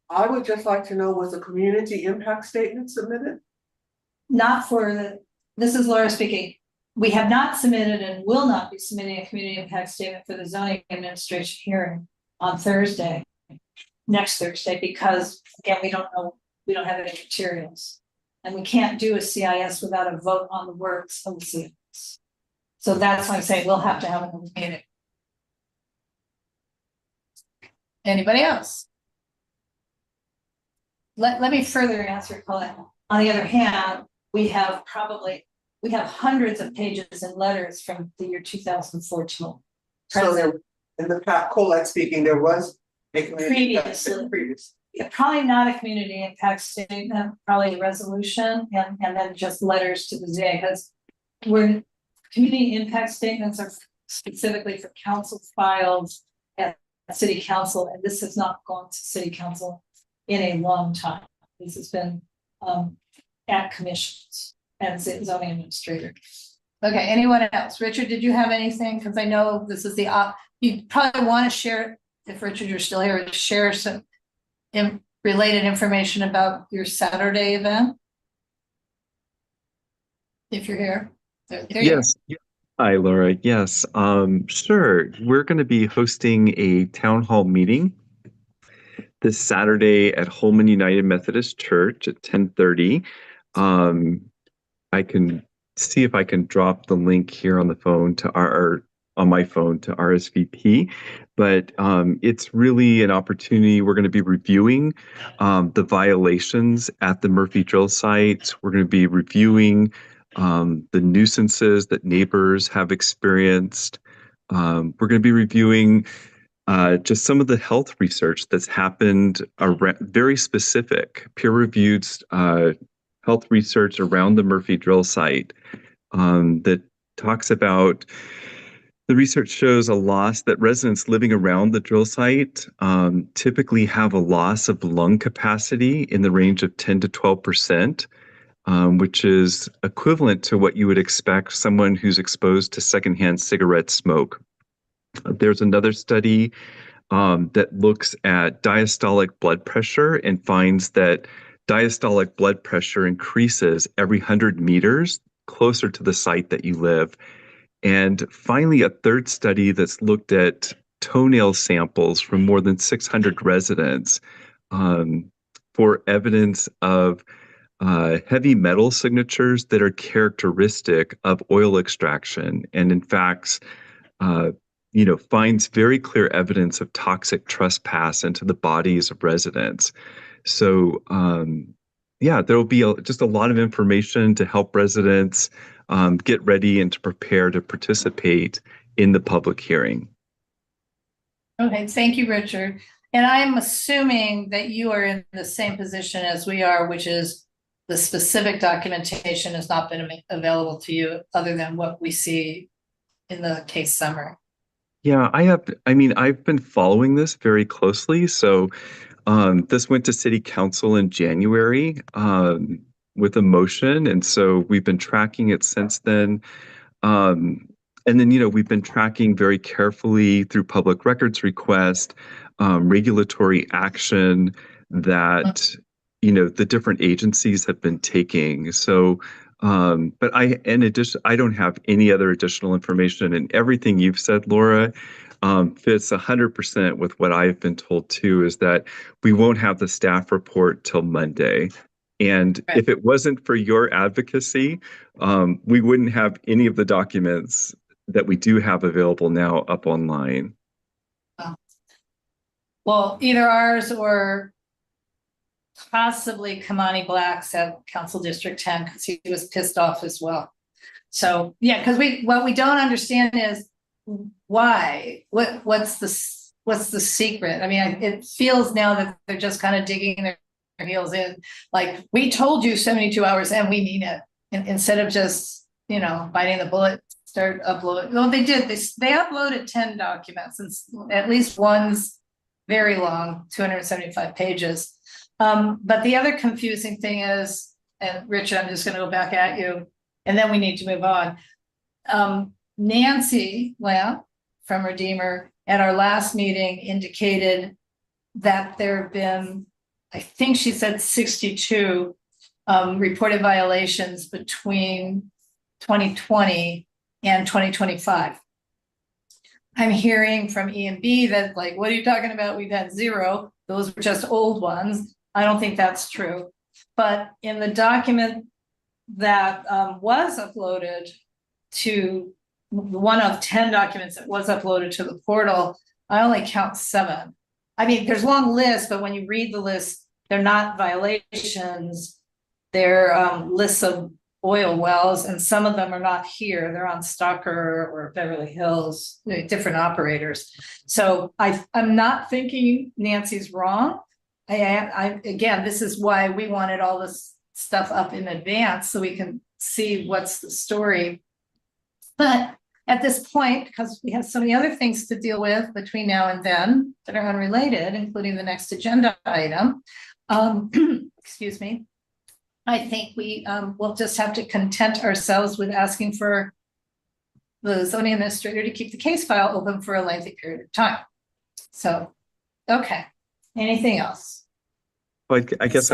[SPEAKER 5] I would just like to know, was a community impact statement submitted?
[SPEAKER 2] Not for this is Laura speaking. We have not submitted and will not be submitting a community impact statement for the zoning administration hearing on Thursday, next Thursday, because again, we don't have any materials. And we can't do a CIS without a vote on the works of the CIS. So that's why I'm saying we'll have to have another meeting. Anybody else? Let me further answer, Colette. On the other hand, we have hundreds of pages and letters from the year 2014.
[SPEAKER 5] So there, in the past, Colette speaking, there was a community impact
[SPEAKER 2] Previously.
[SPEAKER 5] statement previously.
[SPEAKER 2] Yeah, probably not a community impact statement, probably a resolution and then just letters to the ZA, because community impact statements are specifically for council files at city council, and this has not gone to city council in a long time. This has been at commissions and zoning administrator. Okay, anyone else? Richard, did you have anything? Because I know this is you probably want to share, if Richard, you're still here, share some related information about your Saturday event. If you're here. There
[SPEAKER 6] Yes. Hi, Laura. Yes, sure. We're going to be hosting a town hall meeting this Saturday at Holman United Methodist Church at 10:30. I can see if I can drop the link here on the phone to on my phone to RSVP, but it's really an opportunity. We're going to be reviewing the violations at the Murphy drill site. We're going to be reviewing the nuisances that neighbors have experienced. We're going to be reviewing just some of the health research that's happened, very specific peer-reviewed health research around the Murphy drill site that talks about. The research shows a loss that residents living around the drill site typically have a loss of lung capacity in the range of 10 to 12%. which is equivalent to what you would expect someone who's exposed to secondhand cigarette smoke. There's another study that looks at diastolic blood pressure and finds that diastolic blood pressure increases every 100 meters closer to the site that you live. And finally, a third study that's looked at toenail samples from more than 600 residents for evidence of heavy metal signatures that are characteristic of oil extraction. And in fact, finds very clear evidence of toxic trespass into the bodies of residents. So, there will be just a lot of information to help residents get ready and to prepare to participate in the public hearing.
[SPEAKER 2] Okay, thank you, Richard. And I'm assuming that you are in the same position as we are, which is the specific documentation has not been available to you other than what we see in the case summary.
[SPEAKER 6] Yeah, I've been following this very closely. So this went to City Council in January with a motion. And so we've been tracking it since then. And then, we've been tracking very carefully through public records request, regulatory action that, the different agencies have been taking. So, but in addition, I don't have any other additional information, and everything you've said, Laura, fits 100% with what I've been told too, is that we won't have the staff report till Monday. And
[SPEAKER 2] Right.
[SPEAKER 6] if it wasn't for your advocacy, we wouldn't have any of the documents that we do have available now up online.
[SPEAKER 2] Well, either ours or possibly Kamani Black's at Council District 10, because he was pissed off as well. So yeah, because what we don't understand is why. What's the secret? I mean, it feels now that they're just kind of digging their heels in. Like, we told you 72 hours and we mean it. Instead of just, biting the bullet, start uploading. Well, they did this. They uploaded 10 documents, and at least one's very long, 275 pages. But the other confusing thing is, and Richard, I'm just going to go back at you, and then we need to move on. Nancy Lamb from Redeemer at our last meeting indicated that there have been, I think she said 62 reported violations between 2020 and 2025. I'm hearing from E&B that, like, what are you talking about? We've had 0. Those were just old ones. I don't think that's true. But in the document that was uploaded to one of 10 documents that was uploaded to the portal, I only count 7. I mean, there's a long list, but when you read the list, they're not violations. They're lists of oil wells, and some of them are not here. They're on Stalker or Beverly Hills, different operators. So I'm not thinking Nancy's wrong. Again, this is why we wanted all this stuff up in advance so we can see what's the story. But at this point, because we have so many other things to deal with between now and then that are unrelated, including the next agenda item, excuse me, I think we will just have to content ourselves with asking for the zoning administrator to keep the case file open for a lengthy period of time. So, okay. Anything else?
[SPEAKER 6] Well, I guess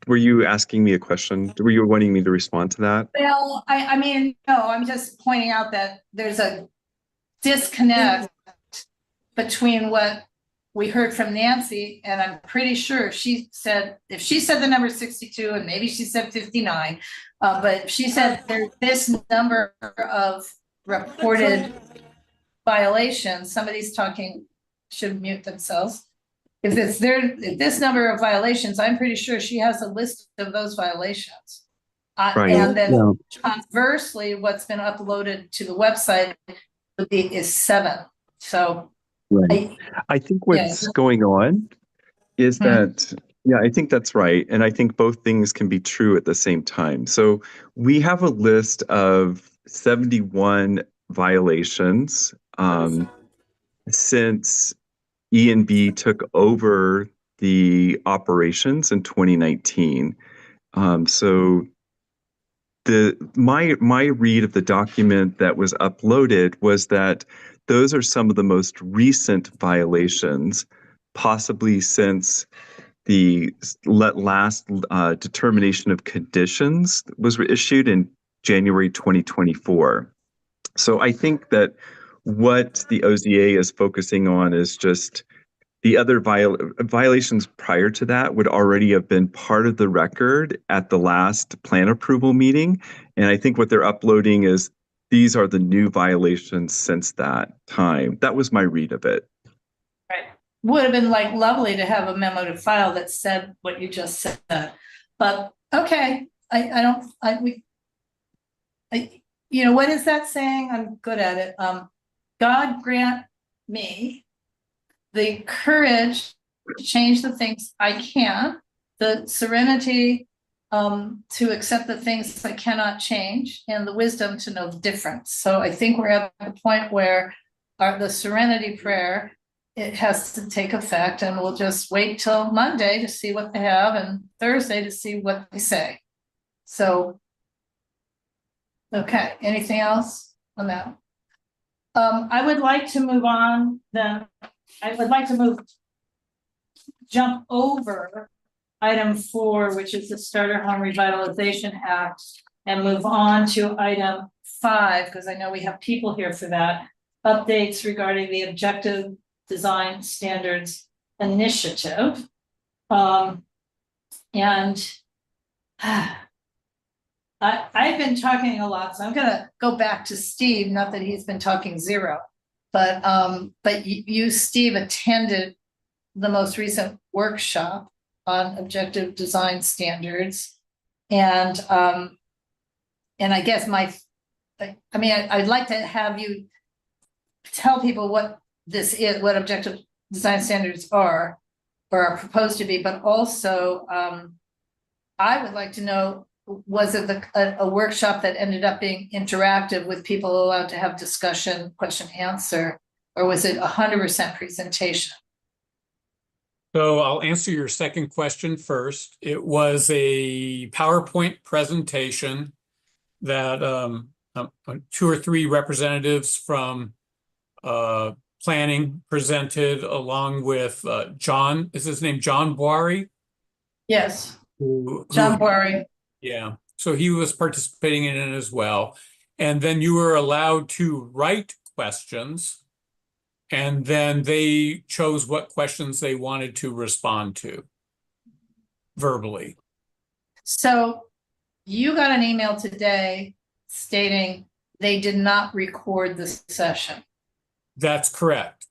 [SPEAKER 6] were you asking me a question? Were you wanting me to respond to that?
[SPEAKER 2] Well, I mean, no, I'm just pointing out that there's a disconnect between what we heard from Nancy, and I'm pretty sure she said, if she said the number 62, and maybe she said 59, but she said there's this number of reported violations. Somebody's talking, should mute themselves. If this number of violations, I'm pretty sure she has a list of those violations.
[SPEAKER 6] Right.
[SPEAKER 2] And then
[SPEAKER 6] Yeah.
[SPEAKER 2] conversely, what's been uploaded to the website is 7. So
[SPEAKER 6] right. I think what's going on is that, I think that's right. And I think both things can be true at the same time. So we have a list of 71 violations since E&B took over the operations in 2019. So my read of the document that was uploaded was that those are some of the most recent violations, possibly since the last determination of conditions was issued in January 2024. So I think that what the OZA is focusing on is just the other violations prior to that would already have been part of the record at the last plan approval meeting. And I think what they're uploading is these are the new violations since that time. That was my read of it.
[SPEAKER 2] Right. Would have been like lovely to have a memo to file that said what you just said. But okay, you know, what is that saying? I'm good at it. God grant me the courage to change the things I can, the serenity to accept the things I cannot change, and the wisdom to know the difference. So I think we're at the point where the serenity prayer, it has to take effect, and we'll just wait till Monday to see what they have and Thursday to see what they say. So, okay, anything else on that? I would like to move on then. I would like to jump over item 4, which is the Starter Home Revitalization Act, and move on to item 5, because I know we have people here for that. Updates regarding the Objective Design Standards Initiative. I've been talking a lot, so I'm gonna go back to Steve, not that he's been talking zero, but you, Steve, attended the most recent workshop on objective design standards. And I guess I'd like to have you tell people what this is, what objective design standards are or are proposed to be, but also I would like to know, was it a workshop that ended up being interactive with people allowed to have discussion, question, answer, or was it 100% presentation?
[SPEAKER 4] So I'll answer your second question first. It was a PowerPoint presentation that 2 or 3 representatives from planning presented, along with John, is his name John Boari?
[SPEAKER 2] Yes, John Boari.
[SPEAKER 4] Yeah, so he was participating in it as well. And then you were allowed to write questions, and then they chose what questions they wanted to respond to verbally.
[SPEAKER 2] So you got an email today stating they did not record the session.
[SPEAKER 4] That's correct.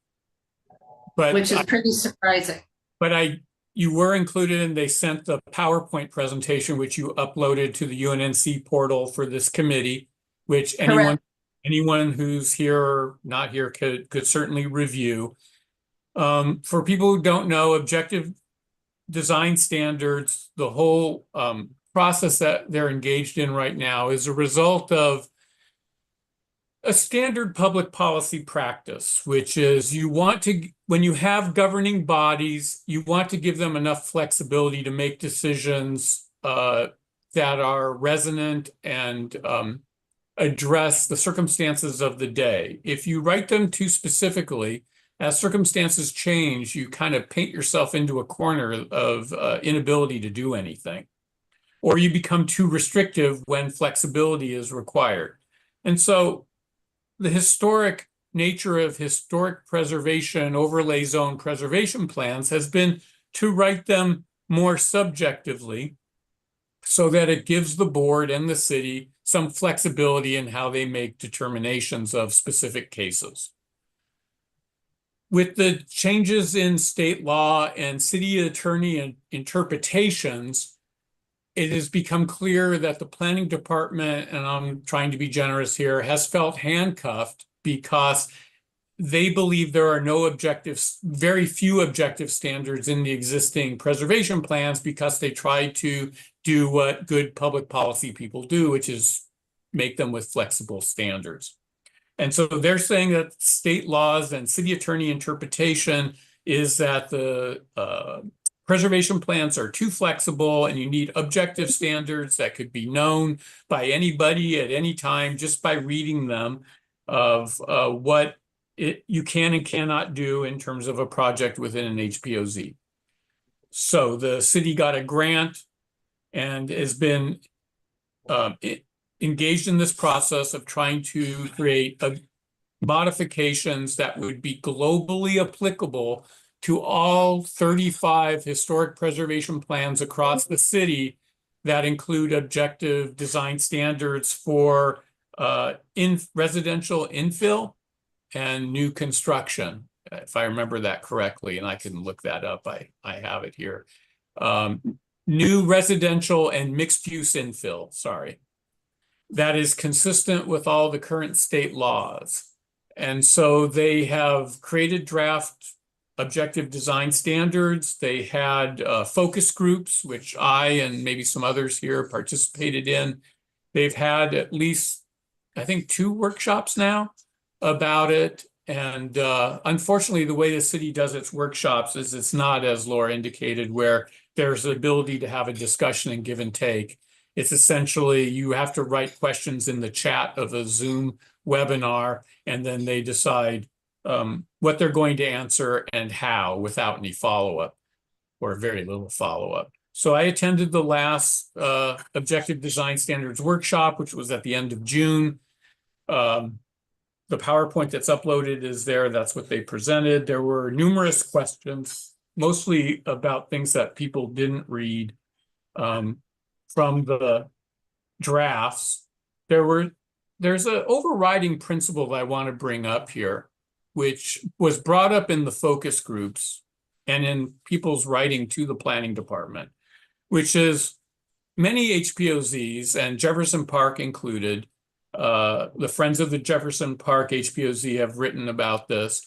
[SPEAKER 4] But
[SPEAKER 2] which is pretty surprising.
[SPEAKER 4] But you were included, and they sent the PowerPoint presentation, which you uploaded to the UNNC portal for this committee, which anyone who's here or not here could certainly review. For people who don't know, objective design standards, the whole process that they're engaged in right now is a result of a standard public policy practice, which is when you have governing bodies, you want to give them enough flexibility to make decisions that are resonant and address the circumstances of the day. If you write them too specifically, as circumstances change, you kind of paint yourself into a corner of inability to do anything, or you become too restrictive when flexibility is required. And so the historic nature of historic preservation, overlay zone preservation plans has been to write them more subjectively so that it gives the board and the city some flexibility in how they make determinations of specific cases. With the changes in state law and city attorney interpretations, it has become clear that the planning department, and I'm trying to be generous here, has felt handcuffed because they believe there are very few objective standards in the existing preservation plans, because they try to do what good public policy people do, which is make them with flexible standards. And so they're saying that state laws and city attorney interpretation is that the preservation plans are too flexible and you need objective standards that could be known by anybody at any time just by reading them of what you can and cannot do in terms of a project within an HPOZ. So the city got a grant and has been engaged in this process of trying to create modifications that would be globally applicable to all 35 historic preservation plans across the city that include objective design standards for in residential infill and new construction, if I remember that correctly, and I can look that up. I have it here. New residential and mixed use infill, sorry. That is consistent with all the current state laws. And so they have created draft objective design standards. They had focus groups, which I and maybe some others here participated in. They've had at least, I think, 2 workshops now about it. And unfortunately, the way the city does its workshops is it's not, as Laura indicated, where there's the ability to have a discussion and give and take. It's essentially you have to write questions in the chat of a Zoom webinar, and then they decide what they're going to answer and how without any follow-up or very little follow-up. So I attended the last Objective Design Standards workshop, which was at the end of June. The PowerPoint that's uploaded is there. That's what they presented. There were numerous questions, mostly about things that people didn't read from the drafts. There's an overriding principle that I want to bring up here, which was brought up in the focus groups and in people's writing to the planning department, which is many HPOZs, and Jefferson Park included, the Friends of the Jefferson Park HPOZ have written about this.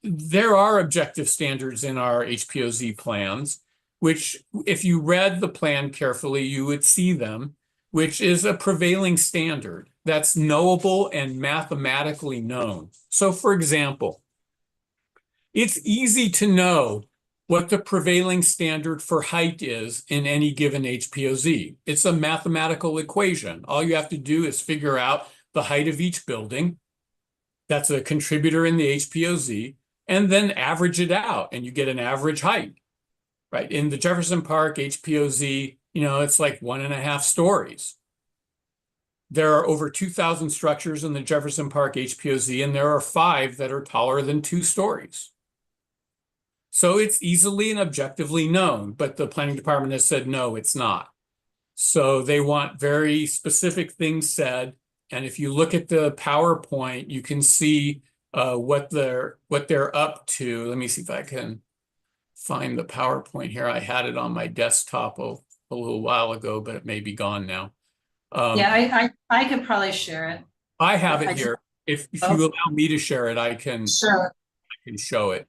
[SPEAKER 4] There are objective standards in our HPOZ plans, which if you read the plan carefully, you would see them, which is a prevailing standard that's knowable and mathematically known. So for example, it's easy to know what the prevailing standard for height is in any given HPOZ. It's a mathematical equation. All you have to do is figure out the height of each building. That's a contributor in the HPOZ, and then average it out, and you get an average height, right? In the Jefferson Park HPOZ, it's like 1.5 stories. There are over 2,000 structures in the Jefferson Park HPOZ, and there are 5 that are taller than 2 stories. So it's easily and objectively known, but the planning department has said, no, it's not. So they want very specific things said. And if you look at the PowerPoint, you can see what they're up to. Let me see if I can find the PowerPoint here. I had it on my desktop a little while ago, but it may be gone now.
[SPEAKER 2] Yeah, I could probably share it.
[SPEAKER 4] I have it here. If you allow me to share it, I can show it.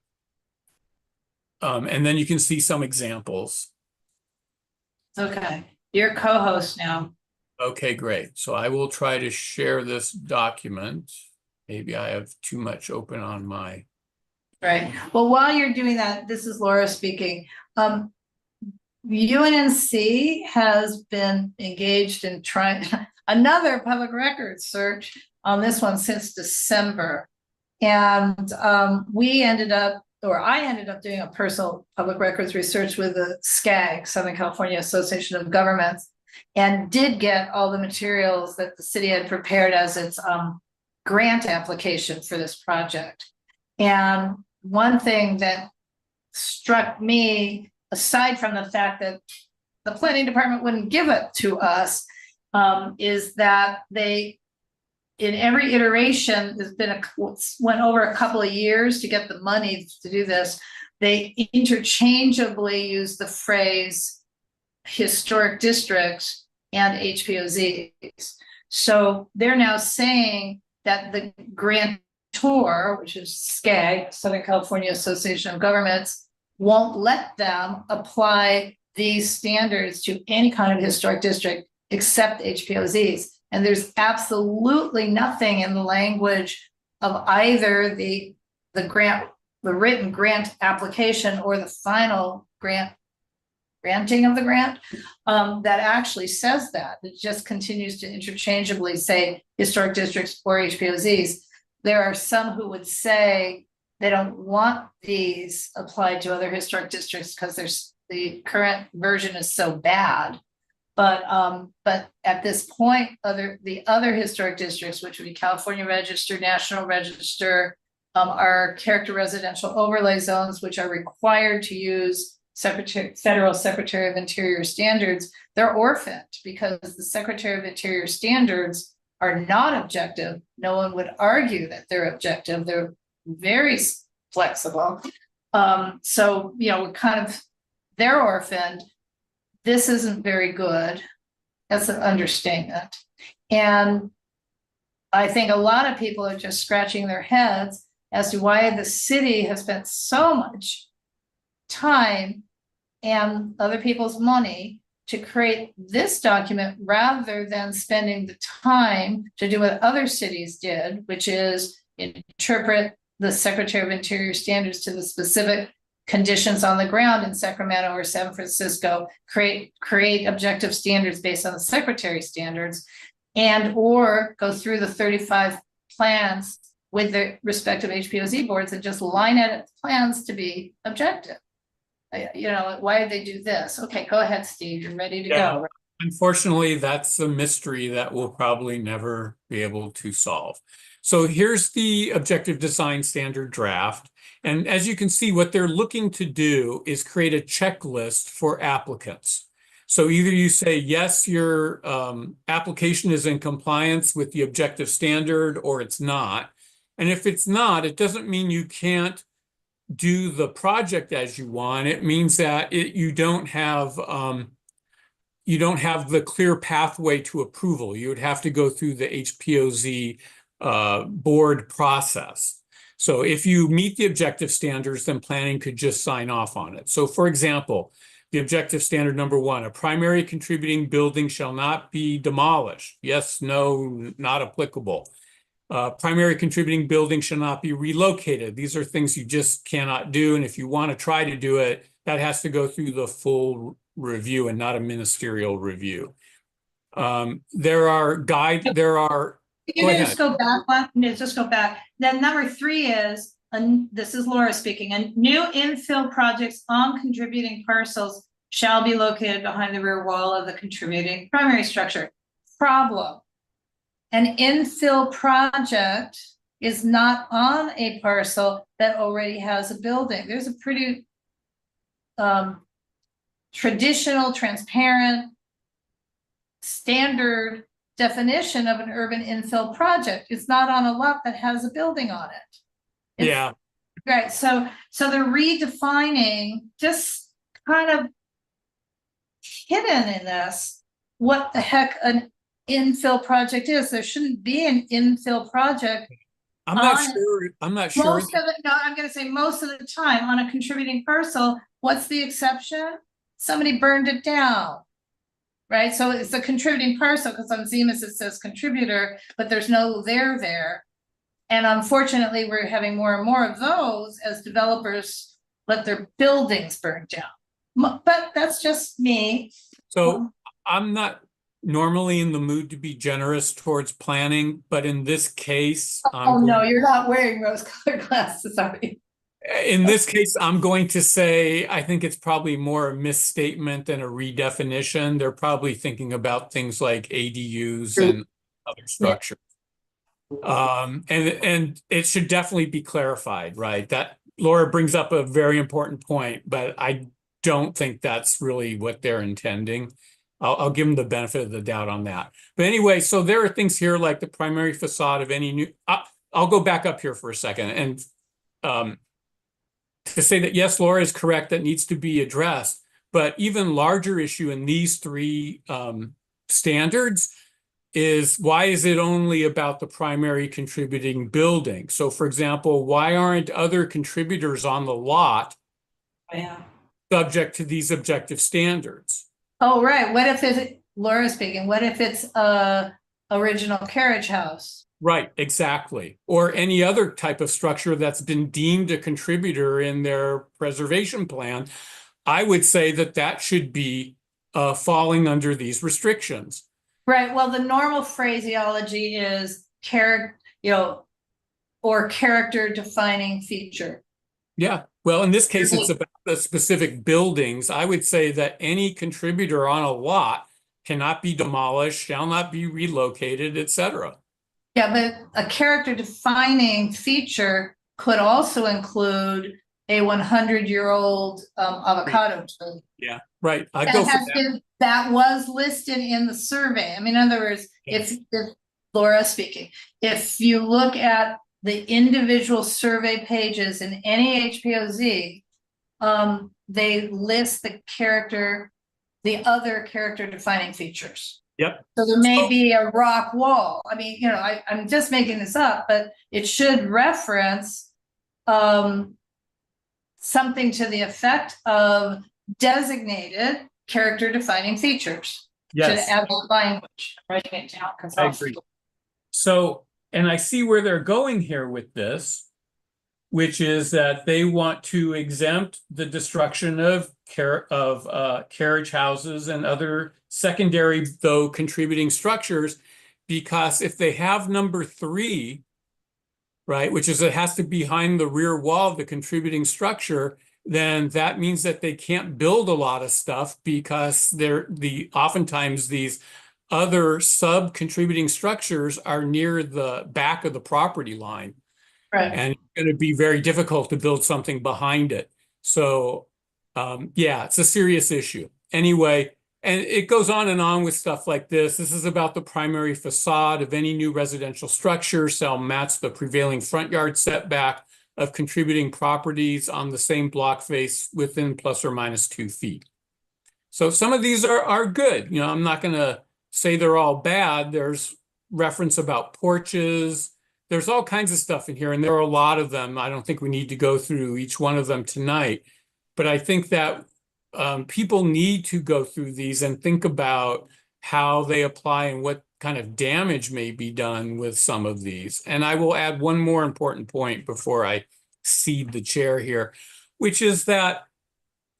[SPEAKER 4] And then you can see some examples.
[SPEAKER 2] Okay, you're co-host now.
[SPEAKER 4] Okay, great. So I will try to share this document. Maybe I have too much open on my.
[SPEAKER 2] Right. Well, while you're doing that, this is Laura speaking. UNNC has been engaged in trying another public records search on this one since December. And I ended up doing a personal public records research with the SCAG, Southern California Association of Governments, and did get all the materials that the city had prepared as its grant application for this project. And one thing that struck me, aside from the fact that the planning department wouldn't give it to us, is that they, in every iteration, there's been went over a couple of years to get the money to do this. They interchangeably use the phrase historic districts and HPOZs. So they're now saying that the grantor, which is SCAG, Southern California Association of Governments, won't let them apply these standards to any kind of historic district except HPOZs. And there's absolutely nothing in the language of either the written grant application or the final grant granting of the grant, that actually says that. It just continues to interchangeably say historic districts or HPOZs. There are some who would say they don't want these applied to other historic districts because the current version is so bad. But at this point, the other historic districts, which would be California Register, National Register, are character residential overlay zones, which are required to use Federal Secretary of Interior standards. They're orphaned because the Secretary of Interior standards are not objective. No one would argue that they're objective. They're very flexible. So, they're orphaned. This isn't very good. That's an understatement. And I think a lot of people are just scratching their heads as to why the city has spent so much time and other people's money to create this document rather than spending the time to do what other cities did, which is interpret the Secretary of Interior standards to the specific conditions on the ground in Sacramento or San Francisco, create objective standards based on the Secretary standards, and or go through the 35 plans with the respective HPOZ boards and just line edit plans to be objective. Why did they do this? Okay, go ahead, Steve, you're ready to go.
[SPEAKER 4] Unfortunately, that's a mystery that we'll probably never be able to solve. So here's the objective design standard draft. And as you can see, what they're looking to do is create a checklist for applicants. So either you say, yes, your application is in compliance with the objective standard, or it's not. And if it's not, it doesn't mean you can't do the project as you want. It means that you don't have the clear pathway to approval. You would have to go through the HPOZ board process. So if you meet the objective standards, then planning could just sign off on it. So for example, the objective standard number 1, a primary contributing building shall not be demolished. Yes, no, not applicable. Primary contributing building shall not be relocated. These are things you just cannot do. And if you want to try to do it, that has to go through the full review and not a ministerial review.
[SPEAKER 2] You can just go back. Then number 3 is, this is Laura speaking, and new infill projects on contributing parcels shall be located behind the rear wall of the contributing primary structure. Problem. An infill project is not on a parcel that already has a building. There's a pretty traditional, transparent, standard definition of an urban infill project. It's not on a lot that has a building on it.
[SPEAKER 4] Yeah.
[SPEAKER 2] Right. So they're redefining, just kind of hidden in this, what the heck an infill project is. There shouldn't be an infill project.
[SPEAKER 4] I'm not sure.
[SPEAKER 2] Most of it, no, I'm going to say most of the time on a contributing parcel. What's the exception? Somebody burned it down. Right, so it's a contributing parcel because on Zemus it says contributor, but there's no there. And unfortunately, we're having more and more of those as developers let their buildings burn down. But that's just me.
[SPEAKER 4] So I'm not normally in the mood to be generous towards planning, but in this case,
[SPEAKER 2] no, you're not wearing rose-colored glasses, sorry.
[SPEAKER 4] In this case, I'm going to say I think it's probably more a misstatement than a redefinition. They're probably thinking about things like ADUs and other structures. And it should definitely be clarified, right? That Laura brings up a very important point, but I don't think that's really what they're intending. I'll give them the benefit of the doubt on that. But anyway, so there are things here like the primary facade of any new. I'll go back up here for a second and to say that, yes, Laura is correct, that needs to be addressed, but even larger issue in these 3 standards is, why is it only about the primary contributing building? So for example, why aren't other contributors on the lot subject to these objective standards?
[SPEAKER 2] Oh, right. What if it's, Laura speaking, what if it's a original carriage house?
[SPEAKER 4] Right, exactly. Or any other type of structure that's been deemed a contributor in their preservation plan. I would say that that should be falling under these restrictions.
[SPEAKER 2] Right, well, the normal phraseology is or character defining feature.
[SPEAKER 4] Yeah, well, in this case, it's about the specific buildings. I would say that any contributor on a lot cannot be demolished, shall not be relocated, etc.
[SPEAKER 2] Yeah, but a character defining feature could also include a 100-year-old avocado tree.
[SPEAKER 4] Yeah, right. I go for that.
[SPEAKER 2] That was listed in the survey. I mean, in other words, if Laura speaking, if you look at the individual survey pages in any HPOZ, they list the other character defining features.
[SPEAKER 4] Yep.
[SPEAKER 2] So there may be a rock wall. I mean, I'm just making this up, but it should reference something to the effect of designated character defining features.
[SPEAKER 4] Yes.
[SPEAKER 2] Should add that language. I'm writing it down because
[SPEAKER 4] I agree. So, and I see where they're going here with this, which is that they want to exempt the destruction of carriage houses and other secondary, though contributing structures, because if they have number 3, right, which is it has to be behind the rear wall of the contributing structure, then that means that they can't build a lot of stuff because oftentimes these other sub-contributing structures are near the back of the property line.
[SPEAKER 2] Right.
[SPEAKER 4] And it's going to be very difficult to build something behind it. So, yeah, it's a serious issue. Anyway, and it goes on and on with stuff like this. This is about the primary facade of any new residential structure shall match the prevailing front yard setback of contributing properties on the same block face within plus or minus 2 feet. So some of these are good. I'm not going to say they're all bad. There's reference about porches. There's all kinds of stuff in here, and there are a lot of them. I don't think we need to go through each one of them tonight, but I think that people need to go through these and think about how they apply and what kind of damage may be done with some of these. And I will add one more important point before I cede the chair here, which is that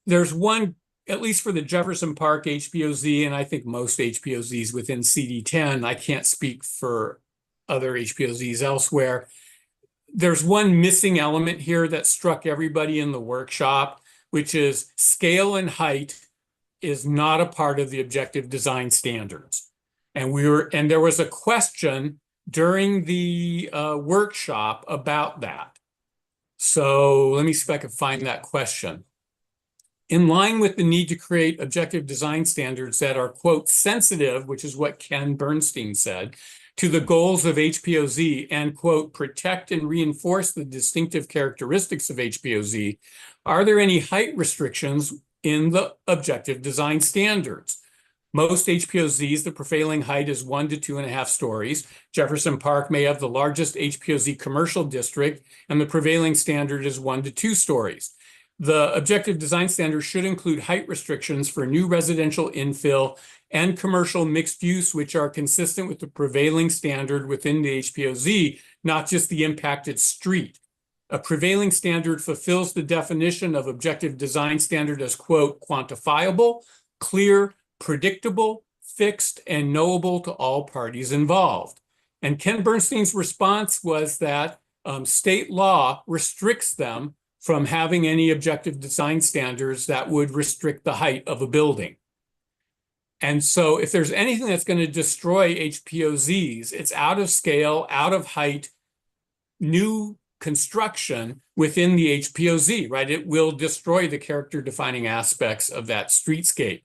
[SPEAKER 4] there's one, at least for the Jefferson Park HPOZ, and I think most HPOZs within CD10, I can't speak for other HPOZs elsewhere. There's one missing element here that struck everybody in the workshop, which is scale and height is not a part of the objective design standards. And there was a question during the workshop about that. So let me see if I can find that question. In line with the need to create objective design standards that are, quote, sensitive, which is what Ken Bernstein said, to the goals of HPOZ and, quote, protect and reinforce the distinctive characteristics of HPOZ, are there any height restrictions in the objective design standards? Most HPOZs, the prevailing height is 1 to 2.5 stories. Jefferson Park may have the largest HPOZ commercial district, and the prevailing standard is 1 to 2 stories. The objective design standard should include height restrictions for new residential infill and commercial mixed use, which are consistent with the prevailing standard within the HPOZ, not just the impacted street. A prevailing standard fulfills the definition of objective design standard as, quote, quantifiable, clear, predictable, fixed, and knowable to all parties involved. And Ken Bernstein's response was that state law restricts them from having any objective design standards that would restrict the height of a building. And so if there's anything that's going to destroy HPOZs, it's out of scale, out of height, new construction within the HPOZ, right? It will destroy the character defining aspects of that streetscape.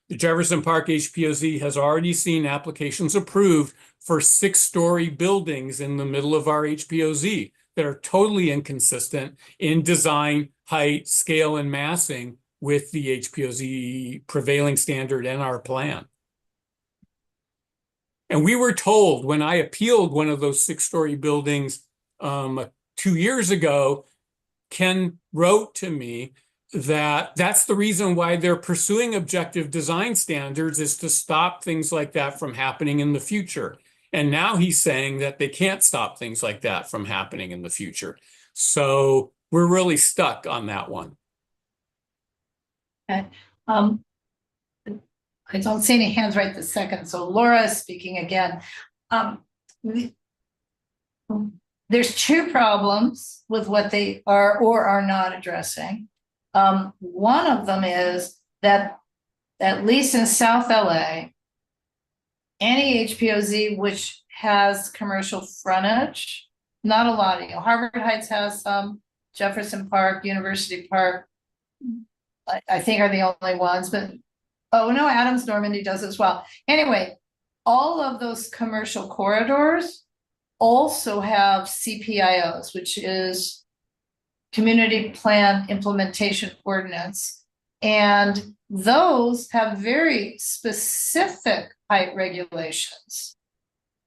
[SPEAKER 4] The Jefferson Park HPOZ has already seen applications approved for 6-story buildings in the middle of our HPOZ that are totally inconsistent in design, height, scale, and massing with the HPOZ prevailing standard and our plan. And we were told when I appealed one of those 6-story buildings 2 years ago, Ken wrote to me that that's the reason why they're pursuing objective design standards, is to stop things like that from happening in the future. And now he's saying that they can't stop things like that from happening in the future. So we're really stuck on that one.
[SPEAKER 2] Okay, um. I don't see any hands right this second, so Laura is speaking again. The- There's two problems with what they are or are not addressing. One of them is that, at least in South LA, any HPOZ which has commercial frontage, not a lot, Harvard Heights has some, Jefferson Park, University Park, I think are the only ones, but, oh no, Adams Normandy does as well. Anyway, all of those commercial corridors also have CPIOs, which is Community Plan Implementation Ordinance. And those have very specific height regulations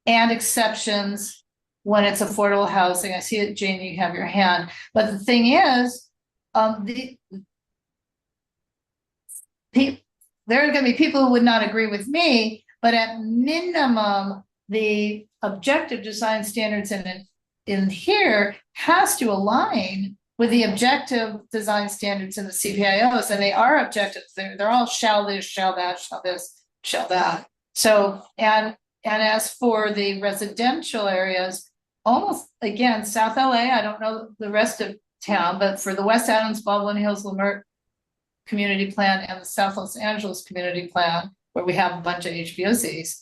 [SPEAKER 2] and exceptions when it's affordable housing. I see it, Jane, you have your hand. But the thing is, there are going to be people who would not agree with me, but at minimum, the objective design standards in here has to align with the objective design standards in the CPIOs, and they are objective. They're all shall this, shall that, shall this, shall that. So, and as for the residential areas, almost again, South LA, I don't know the rest of town, but for the West Adams, Baldwin Hills, Leimert Community Plan and the South Los Angeles Community Plan, where we have a bunch of HVOCs,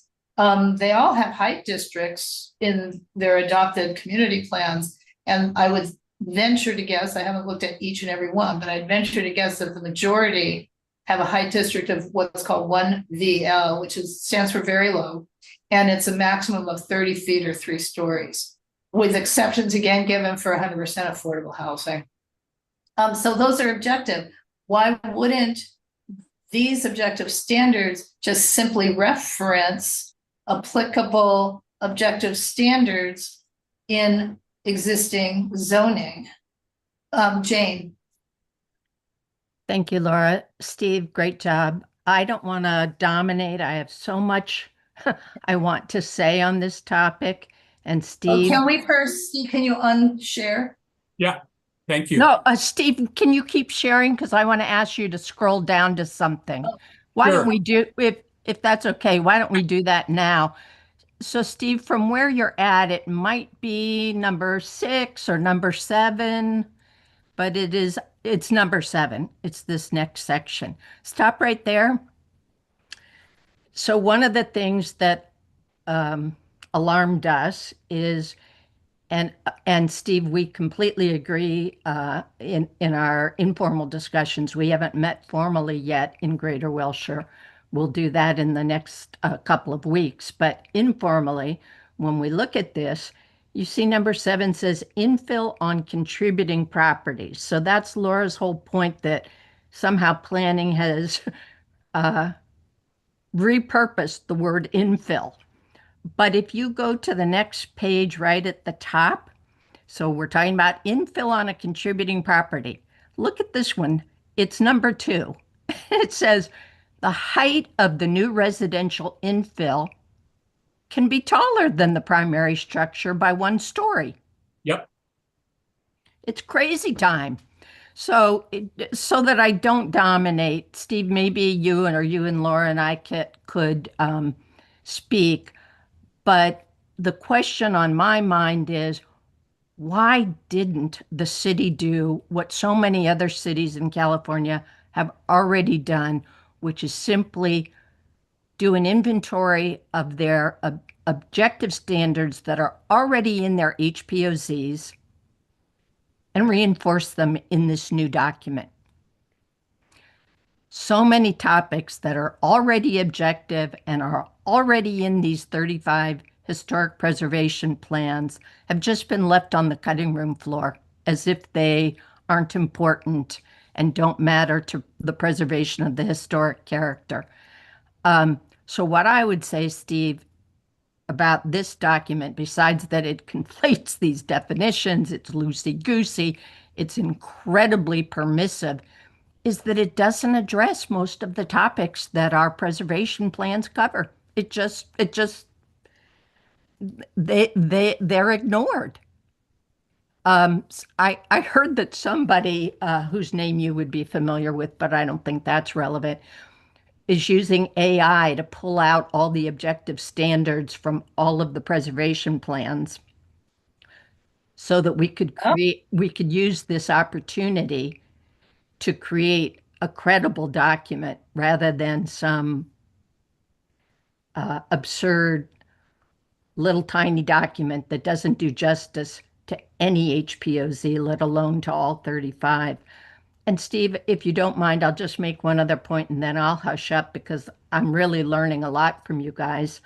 [SPEAKER 2] they all have height districts in their adopted community plans. And I would venture to guess, I haven't looked at each and every one, but I'd venture to guess that the majority have a height district of what's called 1VL, which stands for very low. And it's a maximum of 30 feet or 3 stories, with exceptions again given for 100% affordable housing. So those are objective. Why wouldn't these objective standards just simply reference applicable objective standards in existing zoning? Jane.
[SPEAKER 8] Thank you, Laura. Steve, great job. I don't want to dominate. I have so much I want to say on this topic. And Steve.
[SPEAKER 2] Can we first, can you unshare?
[SPEAKER 4] Yeah, thank you.
[SPEAKER 8] No, Steve, can you keep sharing? Because I want to ask you to scroll down to something. Why don't we do, if that's okay, why don't we do that now? So Steve, from where you're at, it might be number 6 or number 7, but it's number 7. It's this next section. Stop right there. So one of the things that alarmed us is, and Steve, we completely agree in our informal discussions. We haven't met formally yet in Greater Wilshire. We'll do that in the next couple of weeks. But informally, when we look at this, you see number 7 says infill on contributing properties. So that's Laura's whole point, that somehow planning has repurposed the word infill. But if you go to the next page right at the top, so we're talking about infill on a contributing property. Look at this one. It's number 2. It says the height of the new residential infill can be taller than the primary structure by 1 story.
[SPEAKER 4] Yep.
[SPEAKER 8] It's crazy time. So, so that I don't dominate, Steve, maybe you and Laura and I could speak. But the question on my mind is, why didn't the city do what so many other cities in California have already done, which is simply do an inventory of their objective standards that are already in their HPOZs and reinforce them in this new document? So many topics that are already objective and are already in these 35 historic preservation plans have just been left on the cutting room floor as if they aren't important and don't matter to the preservation of the historic character. So what I would say, Steve, about this document, besides that it conflates these definitions, it's loosey-goosey, it's incredibly permissive, is that it doesn't address most of the topics that our preservation plans cover. They're ignored. I heard that somebody whose name you would be familiar with, but I don't think that's relevant, is using AI to pull out all the objective standards from all of the preservation plans so that we could use this opportunity to create a credible document rather than some absurd little tiny document that doesn't do justice to any HPOZ, let alone to all 35. And Steve, if you don't mind, I'll just make one other point and then I'll hush up because I'm really learning a lot from you guys.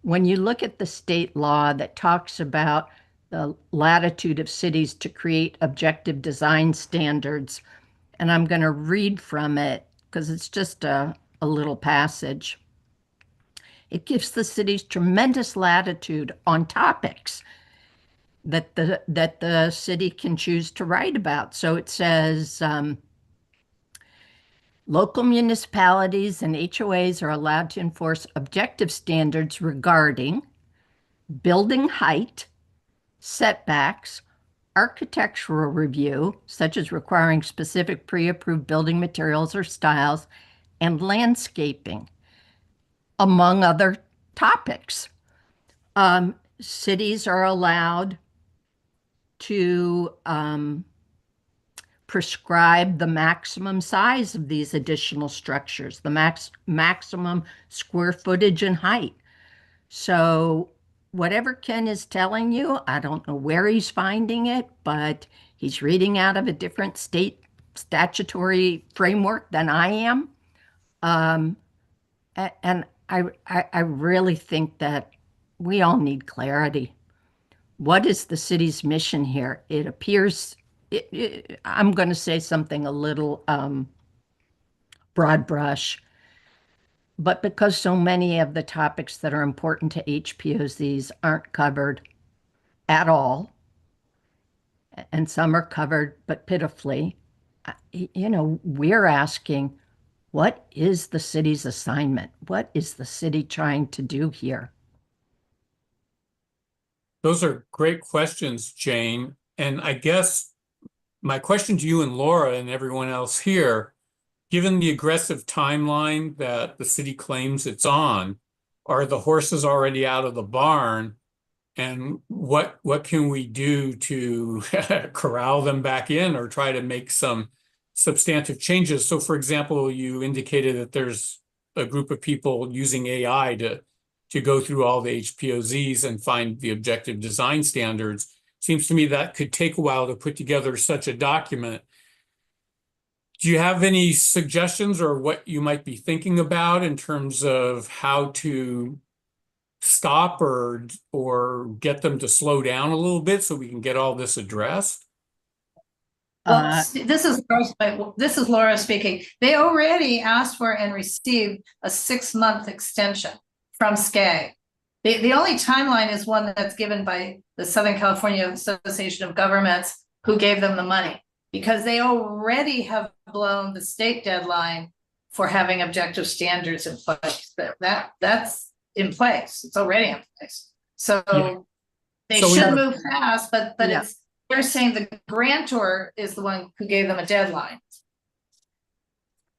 [SPEAKER 8] When you look at the state law that talks about the latitude of cities to create objective design standards, and I'm going to read from it because it's just a little passage. It gives the cities tremendous latitude on topics that the city can choose to write about. So it says local municipalities and HOAs are allowed to enforce objective standards regarding building height, setbacks, architectural review, such as requiring specific pre-approved building materials or styles, and landscaping, among other topics. Cities are allowed to prescribe the maximum size of these additional structures, the maximum square footage and height. So whatever Ken is telling you, I don't know where he's finding it, but he's reading out of a different state statutory framework than I am. And I really think that we all need clarity. What is the city's mission here? It appears, I'm going to say something a little broad brush, but because so many of the topics that are important to HPOZs aren't covered at all, and some are covered but pitifully, we're asking, what is the city's assignment? What is the city trying to do here?
[SPEAKER 4] Those are great questions, Jane. And I guess my question to you and Laura and everyone else here, given the aggressive timeline that the city claims it's on, are the horses already out of the barn? And what can we do to corral them back in or try to make some substantive changes? So, for example, you indicated that there's a group of people using AI to go through all the HPOZs and find the objective design standards. Seems to me that could take a while to put together such a document. Do you have any suggestions or what you might be thinking about in terms of how to stop or get them to slow down a little bit so we can get all this addressed?
[SPEAKER 2] Well, this is Laura speaking. They already asked for and received a 6-month extension from SCAG. The only timeline is one that's given by the Southern California Association of Governments, who gave them the money, because they already have blown the state deadline for having objective standards in place. That's in place. It's already in place. So
[SPEAKER 4] Yeah.
[SPEAKER 2] they
[SPEAKER 4] So we
[SPEAKER 2] should
[SPEAKER 4] have-
[SPEAKER 2] move fast, but
[SPEAKER 8] Yeah.
[SPEAKER 2] they're saying the grantor is the one who gave them a deadline.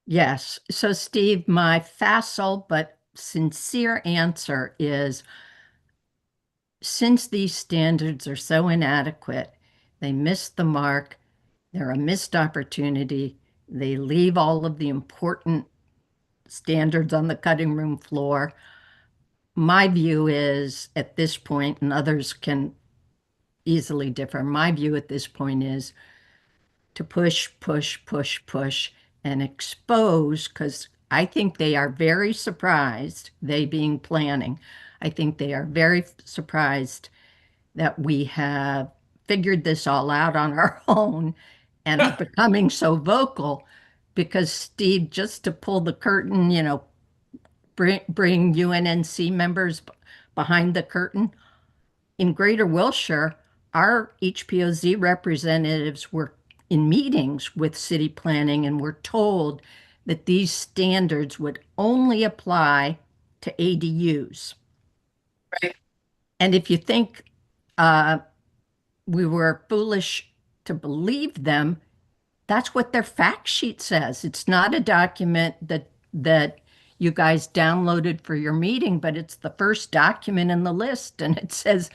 [SPEAKER 8] Yes. So, Steve, my facile but sincere answer is, since these standards are so inadequate, they miss the mark, they're a missed opportunity, they leave all of the important standards on the cutting room floor. My view is at this point, and others can easily differ, my view at this point is to push, push, push, push, and expose, because I think they are very surprised, they being planning, I think they are very surprised that we have figured this all out on our own and are becoming so vocal. Because, Steve, just to pull the curtain, bring UNNC members behind the curtain. In Greater Wilshire, our HPOZ representatives were in meetings with city planning and were told that these standards would only apply to ADUs.
[SPEAKER 2] Right.
[SPEAKER 8] And if you think we were foolish to believe them. That's what their fact sheet says. It's not a document that you guys downloaded for your meeting, but it's the first document in the list. And it says,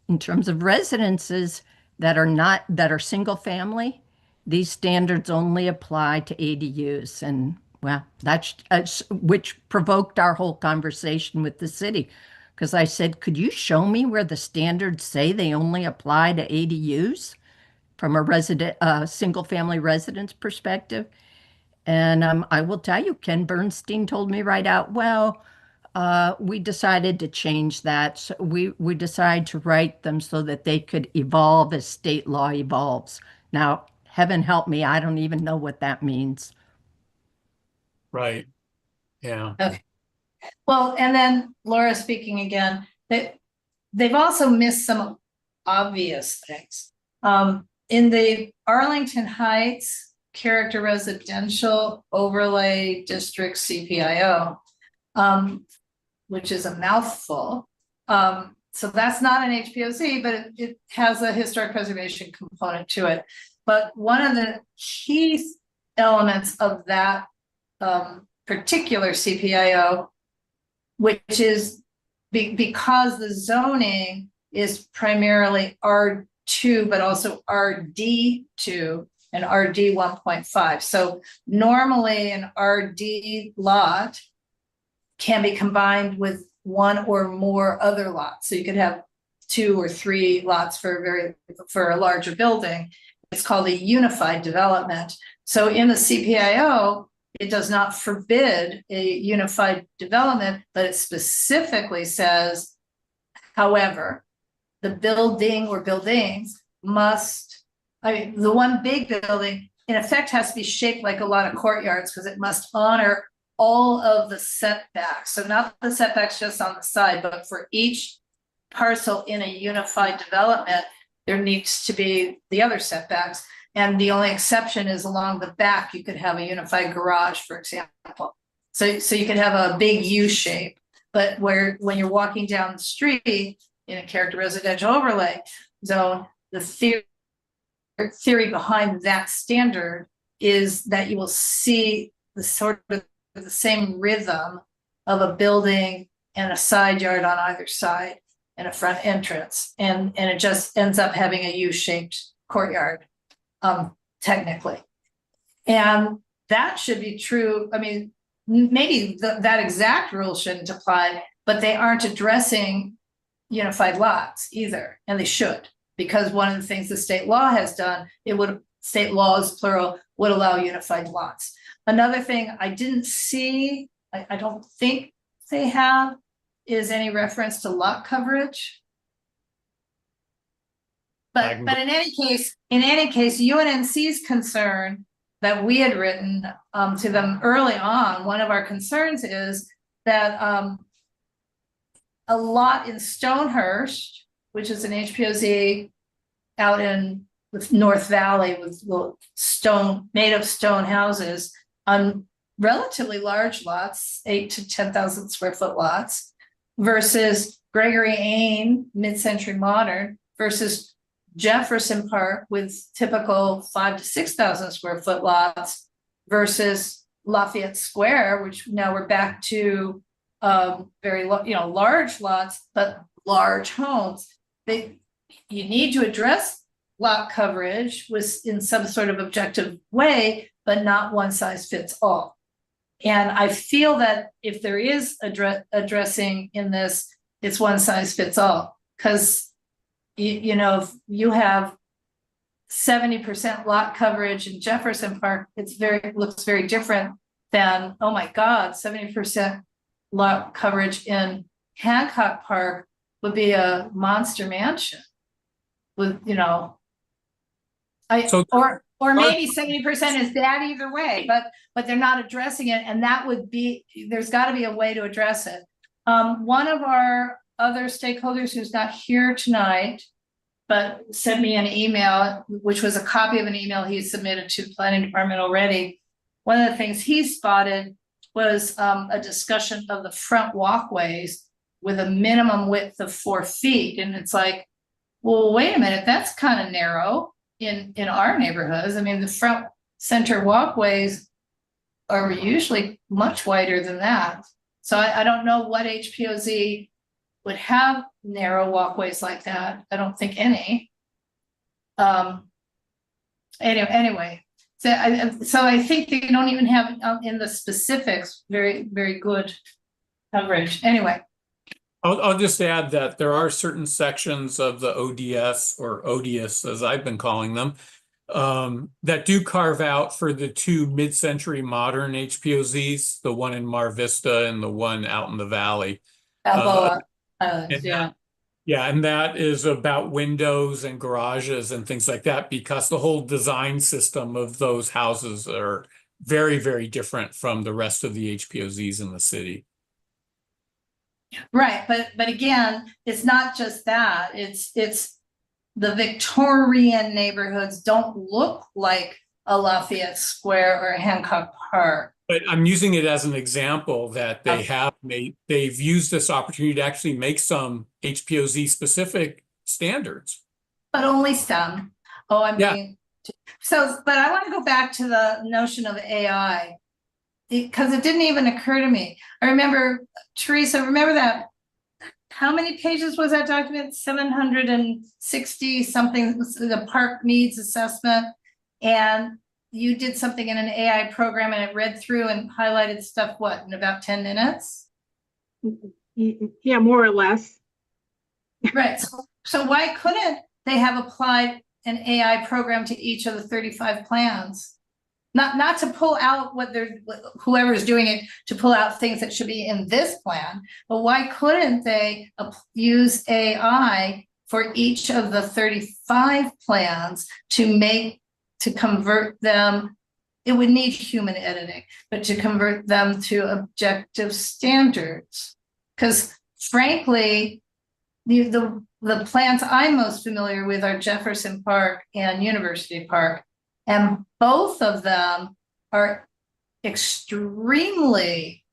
[SPEAKER 8] in terms of residences that are single family, these standards only apply to ADUs. And well, that's which provoked our whole conversation with the city. Because I said, could you show me where the standards say they only apply to ADUs from a single family residence perspective? And I will tell you, Ken Bernstein told me right out, well, we decided to change that. So we decided to write them so that they could evolve as state law evolves. Now, heaven help me, I don't even know what that means.
[SPEAKER 4] Right. Yeah.
[SPEAKER 2] Okay. Well, and then Laura speaking again, they've also missed some obvious things. In the Arlington Heights Character Residential Overlay District CPIO, which is a mouthful. So that's not an HPOC, but it has a historic preservation component to it. But one of the key elements of that particular CPIO, which is because the zoning is primarily R2, but also RD2 and RD 1.5. So normally an RD lot can be combined with one or more other lots. So you could have 2 or 3 lots for a larger building. It's called a unified development. So in the CPIO, it does not forbid a unified development, but it specifically says, however, the building or buildings must, the one big building in effect has to be shaped like a lot of courtyards because it must honor all of the setbacks. So not the setbacks just on the side, but for each parcel in a unified development, there needs to be the other setbacks. And the only exception is along the back, you could have a unified garage, for example. So you could have a big U shape, but when you're walking down the street in a character residential overlay zone, the theory behind that standard is that you will see the sort of the same rhythm of a building and a side yard on either side and a front entrance. And it just ends up having a U-shaped courtyard. Technically. And that should be true. I mean, maybe that exact rule shouldn't apply, but they aren't addressing unified lots either. And they should, because one of the things the state law has done, state laws, plural, would allow unified lots. Another thing I didn't see, I don't think they have, is any reference to lot coverage. But in any case, UNNC's concern that we had written to them early on, one of our concerns is that a lot in Stonehurst, which is an HPOZ out in the North Valley with little made of stone houses on relatively large lots, 8 to 10,000 square foot lots, versus Gregory Ain, mid-century modern, versus Jefferson Park with typical 5 to 6,000 square foot lots versus Lafayette Square, which now we're back to very large lots, but large homes. You need to address lot coverage in some sort of objective way, but not one size fits all. And I feel that if there is addressing in this, it's one size fits all, because if you have 70% lot coverage in Jefferson Park, looks very different than, oh my God, 70% lot coverage in Hancock Park would be a monster mansion with, or maybe 70% is bad either way, but they're not addressing it. And there's got to be a way to address it. One of our other stakeholders who's not here tonight, but sent me an email, which was a copy of an email he submitted to the planning department already. One of the things he spotted was a discussion of the front walkways with a minimum width of 4 feet. And it's like, well, wait a minute, that's kind of narrow in our neighborhoods. I mean, the front center walkways are usually much wider than that. So I don't know what HPOZ would have narrow walkways like that. I don't think any. Anyway, so I think they don't even have in the specifics very, very good coverage. Anyway.
[SPEAKER 4] I'll just add that there are certain sections of the ODS or ODS, as I've been calling them, that do carve out for the two mid-century modern HPOZs, the one in Mar Vista and the one out in the valley.
[SPEAKER 2] Balboa
[SPEAKER 4] And
[SPEAKER 2] Islands, yeah.
[SPEAKER 4] Yeah, and that is about windows and garages and things like that, because the whole design system of those houses are very, very different from the rest of the HPOZs in the city.
[SPEAKER 2] Right, but again, it's not just that. It's the Victorian neighborhoods don't look like a Lafayette Square or a Hancock Park.
[SPEAKER 4] But I'm using it as an example that they've used this opportunity to actually make some HPOZ specific standards.
[SPEAKER 2] But only some. Oh, I'm
[SPEAKER 4] Yeah.
[SPEAKER 2] being so, but I want to go back to the notion of AI because it didn't even occur to me. I remember, Teresa, remember that, how many pages was that document? 760 something, the park needs assessment. And you did something in an AI program and it read through and highlighted stuff, what, in about 10 minutes?
[SPEAKER 11] Yeah, more or less.
[SPEAKER 2] Right. So why couldn't they have applied an AI program to each of the 35 plans? Not to pull out whoever's doing it to pull out things that should be in this plan, but why couldn't they use AI for each of the 35 plans to convert them? It would need human editing, but to convert them to objective standards. Because frankly, the plans I'm most familiar with are Jefferson Park and University Park. And both of them are extremely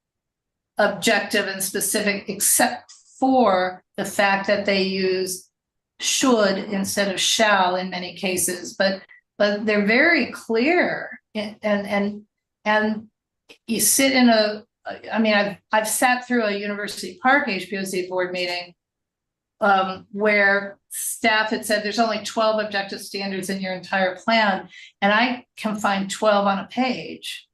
[SPEAKER 2] objective and specific, except for the fact that they use should instead of shall in many cases. But they're very clear. And you sit in I've sat through a University Park HPOC board meeting where staff had said there's only 12 objective standards in your entire plan, and I can find 12 on a page.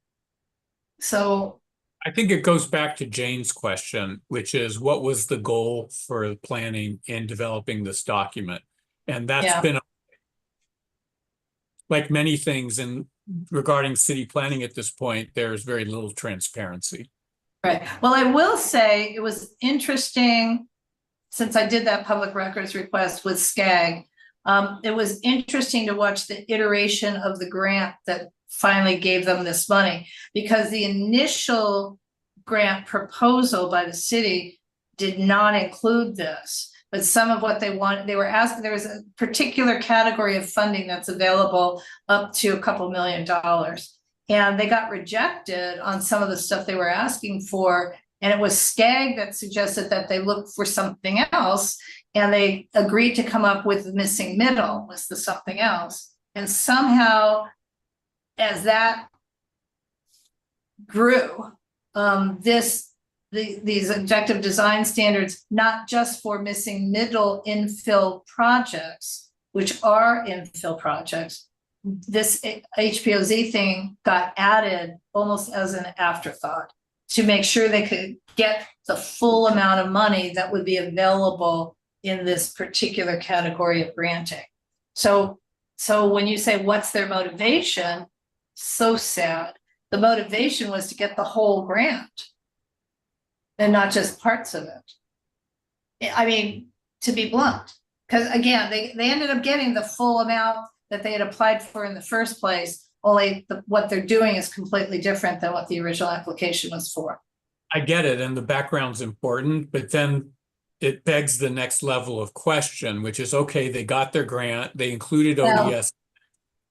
[SPEAKER 2] So
[SPEAKER 4] I think it goes back to Jane's question, which is what was the goal for planning in developing this document? And that's been like many things regarding city planning at this point, there's very little transparency.
[SPEAKER 2] Right. Well, I will say it was interesting. Since I did that public records request with SCAG, it was interesting to watch the iteration of the grant that finally gave them this money, because the initial grant proposal by the city did not include this. But some of what they wanted, they were asking, there was a particular category of funding that's available up to a couple $2 million. And they got rejected on some of the stuff they were asking for. And it was SCAG that suggested that they look for something else, and they agreed to come up with the missing middle was the something else. And somehow, as that grew, these objective design standards, not just for missing middle infill projects, which are infill projects, this HPOZ thing got added almost as an afterthought, to make sure they could get the full amount of money that would be available in this particular category of granting. So when you say what's their motivation, so sad. The motivation was to get the whole grant and not just parts of it. I mean, to be blunt, because again, they ended up getting the full amount that they had applied for in the first place. Only what they're doing is completely different than what the original application was for.
[SPEAKER 4] I get it, and the background's important, but then it begs the next level of question, which is, okay, they got their grant, they included ODS.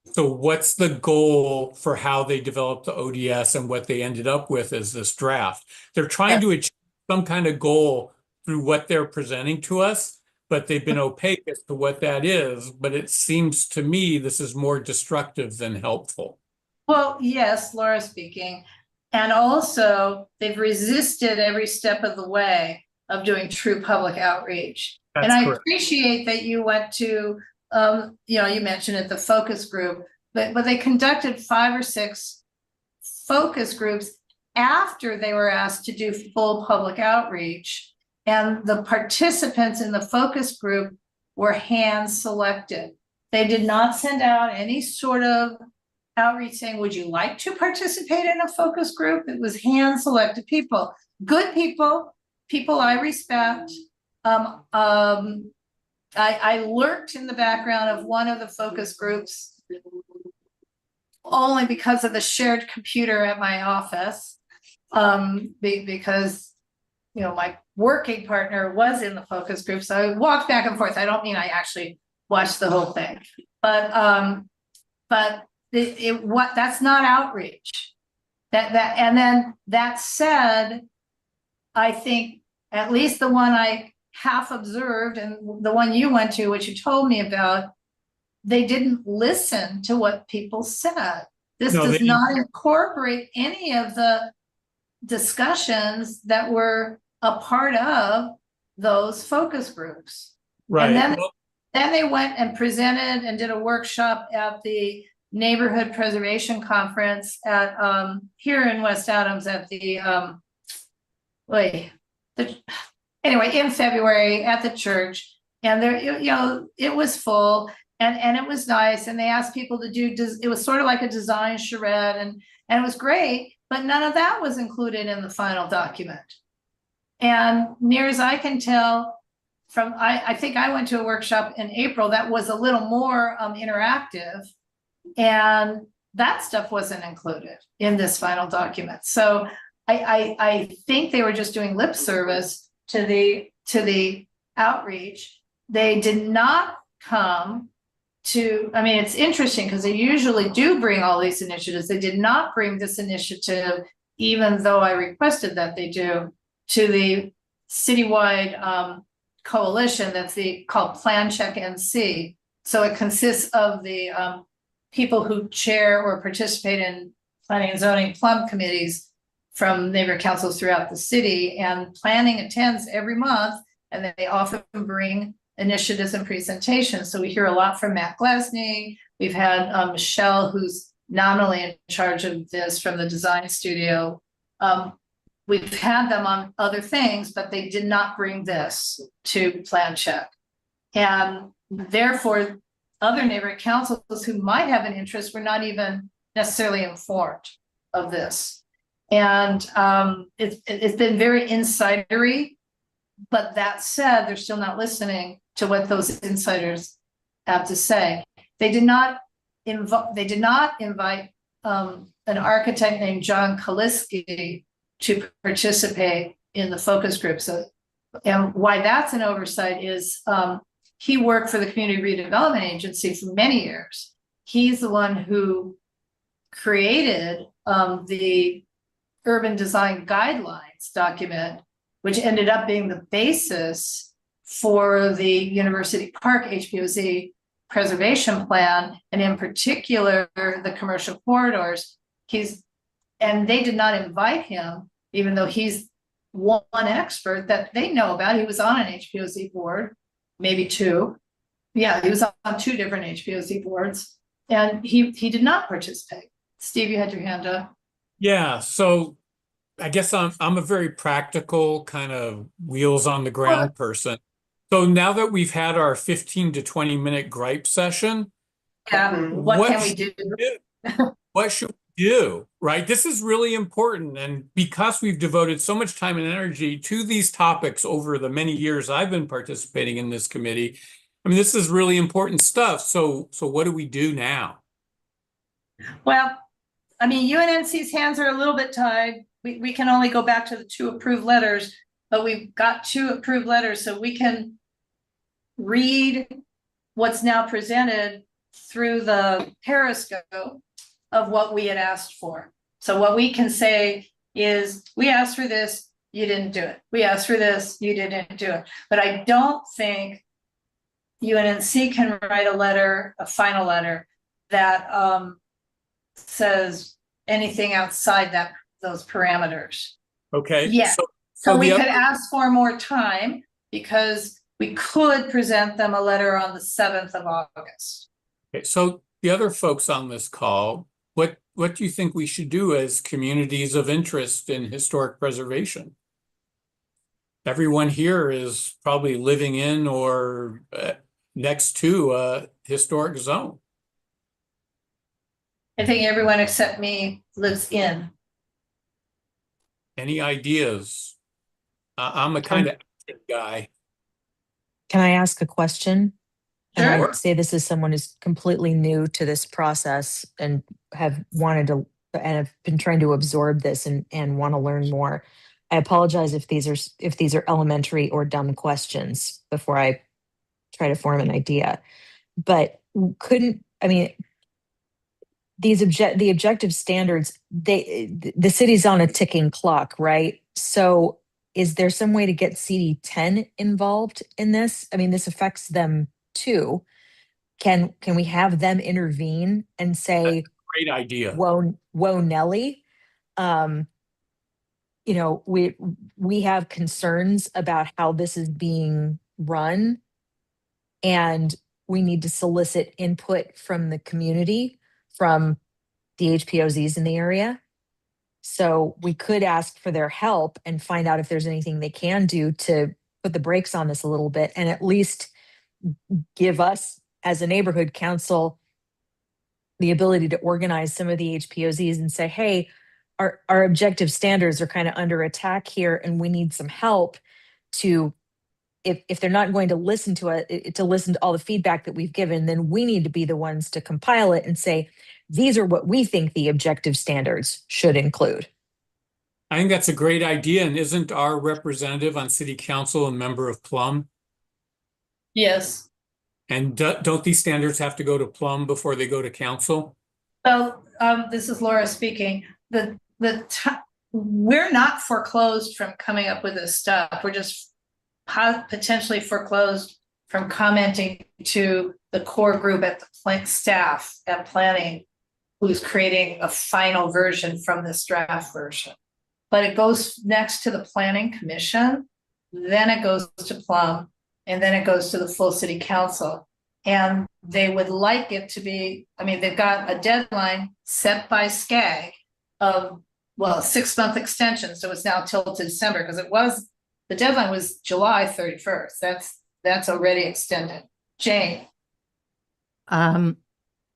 [SPEAKER 4] So what's the goal for how they developed the ODS and what they ended up with as this draft? They're trying to achieve some kind of goal through what they're presenting to us, but they've been opaque as to what that is. But it seems to me this is more destructive than helpful.
[SPEAKER 2] Well, yes, Laura speaking. And also, they've resisted every step of the way of doing true public outreach.
[SPEAKER 4] That's
[SPEAKER 2] and I
[SPEAKER 4] correct.
[SPEAKER 2] appreciate that you went to, you mentioned it, the focus group, but they conducted 5 or 6 focus groups after they were asked to do full public outreach. And the participants in the focus group were hand selected. They did not send out any sort of outreach saying, would you like to participate in a focus group? It was hand selected people, good people, people I respect. I lurked in the background of one of the focus groups only because of the shared computer at my office. Because, my working partner was in the focus group. So I walked back and forth. I don't mean I actually watched the whole thing, but that's not outreach. And then that said, I think at least the one I half observed and the one you went to, which you told me about, they didn't listen to what people said. This does not incorporate any of the discussions that were a part of those focus groups.
[SPEAKER 4] Right.
[SPEAKER 2] And then they went and presented and did a workshop at the Neighborhood Preservation Conference at here in West Adams at the in February at the church, and there it was full and it was nice, and they asked people to do it was sort of like a design charrette, and it was great, but none of that was included in the final document. And near as I can tell from I think I went to a workshop in April that was a little more interactive, and that stuff wasn't included in this final document. So I think they were just doing lip service to the outreach. They did not come to, it's interesting because they usually do bring all these initiatives. They did not bring this initiative, even though I requested that they do, to the citywide coalition that's called Plan Check NC. So it consists of the people who chair or participate in planning and zoning plum committees from neighborhood councils throughout the city, and planning attends every month, and they often bring initiatives and presentations. So we hear a lot from Matt Glasney. We've had Michelle, who's nominally in charge of this from the design studio. We've had them on other things, but they did not bring this to Plan Check. And therefore, other neighborhood councils who might have an interest were not even necessarily informed of this. And it's been very insidery, but that said, they're still not listening to what those insiders have to say. They did not invite an architect named John Kaliski to participate in the focus group. So, and why that's an oversight is he worked for the Community Redevelopment Agency for many years. He's the one who created the Urban Design Guidelines document, which ended up being the basis for the University Park HPOZ preservation plan, and in particular, the commercial corridors. And they did not invite him, even though he's one expert that they know about. He was on an HPOZ board, maybe 2. Yeah, he was on 2 different HPOZ boards, and he did not participate. Steve, you had your hand up.
[SPEAKER 4] Yeah, so I guess I'm a very practical kind of wheels on the ground person. So now that we've had our 15 to 20 minute gripe session,
[SPEAKER 2] what can we do?
[SPEAKER 4] What should we do? Right? This is really important. And because we've devoted so much time and energy to these topics over the many years I've been participating in this committee, this is really important stuff. So what do we do now?
[SPEAKER 2] Well, UNNC's hands are a little bit tied. We can only go back to the 2 approved letters, but we've got 2 approved letters, so we can read what's now presented through the periscope of what we had asked for. So what we can say is, we asked for this, you didn't do it. We asked for this, you didn't do it. But I don't think UNNC can write a letter, a final letter that says anything outside those parameters.
[SPEAKER 4] Okay.
[SPEAKER 2] Yeah.
[SPEAKER 4] So
[SPEAKER 2] So we
[SPEAKER 4] the
[SPEAKER 2] could
[SPEAKER 4] other-
[SPEAKER 2] ask for more time because we could present them a letter on the 7th of August.
[SPEAKER 4] okay, so the other folks on this call, what do you think we should do as communities of interest in historic preservation? Everyone here is probably living in or next to a historic zone.
[SPEAKER 2] I think everyone except me lives in.
[SPEAKER 4] Any ideas? I'm a kind of guy.
[SPEAKER 12] Can I ask a question? And I
[SPEAKER 2] Sure.
[SPEAKER 12] would say this is someone who's completely new to this process and have wanted to and have been trying to absorb this and want to learn more. I apologize if these are elementary or dumb questions before I try to form an idea. But the objective standards, the city's on a ticking clock, right? So is there some way to get CD10 involved in this? I mean, this affects them too. Can we have them intervene and say,
[SPEAKER 4] Great idea.
[SPEAKER 12] whoa, Nelly, we have concerns about how this is being run, and we need to solicit input from the community, from the HPOZs in the area. So we could ask for their help and find out if there's anything they can do to put the brakes on this a little bit, and at least give us as a neighborhood council the ability to organize some of the HPOZs and say, hey, our objective standards are kind of under attack here, and we need some help to, if they're not going to listen to it, to listen to all the feedback that we've given, then we need to be the ones to compile it and say, these are what we think the objective standards should include.
[SPEAKER 4] I think that's a great idea. And isn't our representative on city council a member of Plum?
[SPEAKER 2] Yes.
[SPEAKER 4] And don't these standards have to go to Plum before they go to council?
[SPEAKER 2] Well, this is Laura speaking. We're not foreclosed from coming up with this stuff. We're just potentially foreclosed from commenting to the core group at the staff at planning, who's creating a final version from this draft version. But it goes next to the planning commission, then it goes to Plum, and then it goes to the full city council. And they would like it to be, I mean, they've got a deadline set by SCAG of, well, a 6-month extension. So it's now till to December, because the deadline was July 31st. That's already extended. Jane.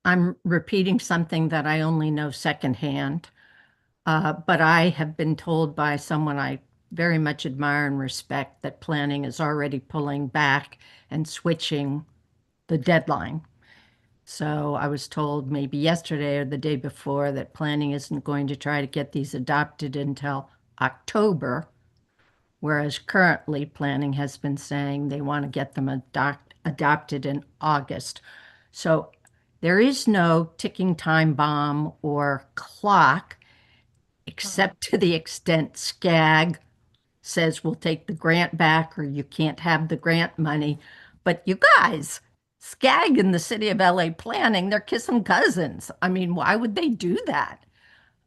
[SPEAKER 8] I'm repeating something that I only know secondhand, but I have been told by someone I very much admire and respect that planning is already pulling back and switching the deadline. So I was told maybe yesterday or the day before that planning isn't going to try to get these adopted until October, whereas currently planning has been saying they want to get them adopted in August. So there is no ticking time bomb or clock, except to the extent SCAG says we'll take the grant back or you can't have the grant money. But you guys, SCAG and the city of LA planning, they're kissing cousins. I mean, why would they do that?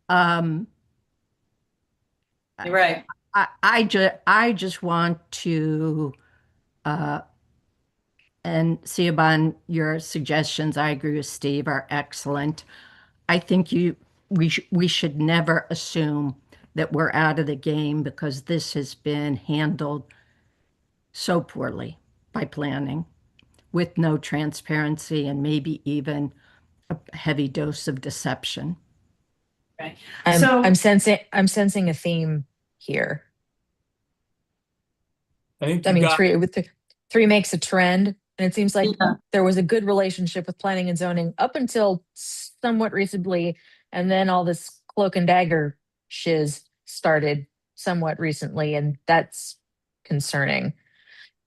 [SPEAKER 2] You're right.
[SPEAKER 8] I just want to, and Siobhan, your suggestions, I agree with Steve, are excellent. I think we should never assume that we're out of the game because this has been handled so poorly by planning with no transparency and maybe even a heavy dose of deception.
[SPEAKER 2] Right.
[SPEAKER 12] I'm sensing a theme here.
[SPEAKER 4] I think
[SPEAKER 12] I mean, three makes a trend, and it seems like there was a good relationship with planning and zoning up until somewhat recently, and then all this cloak and dagger shiz started somewhat recently, and that's concerning.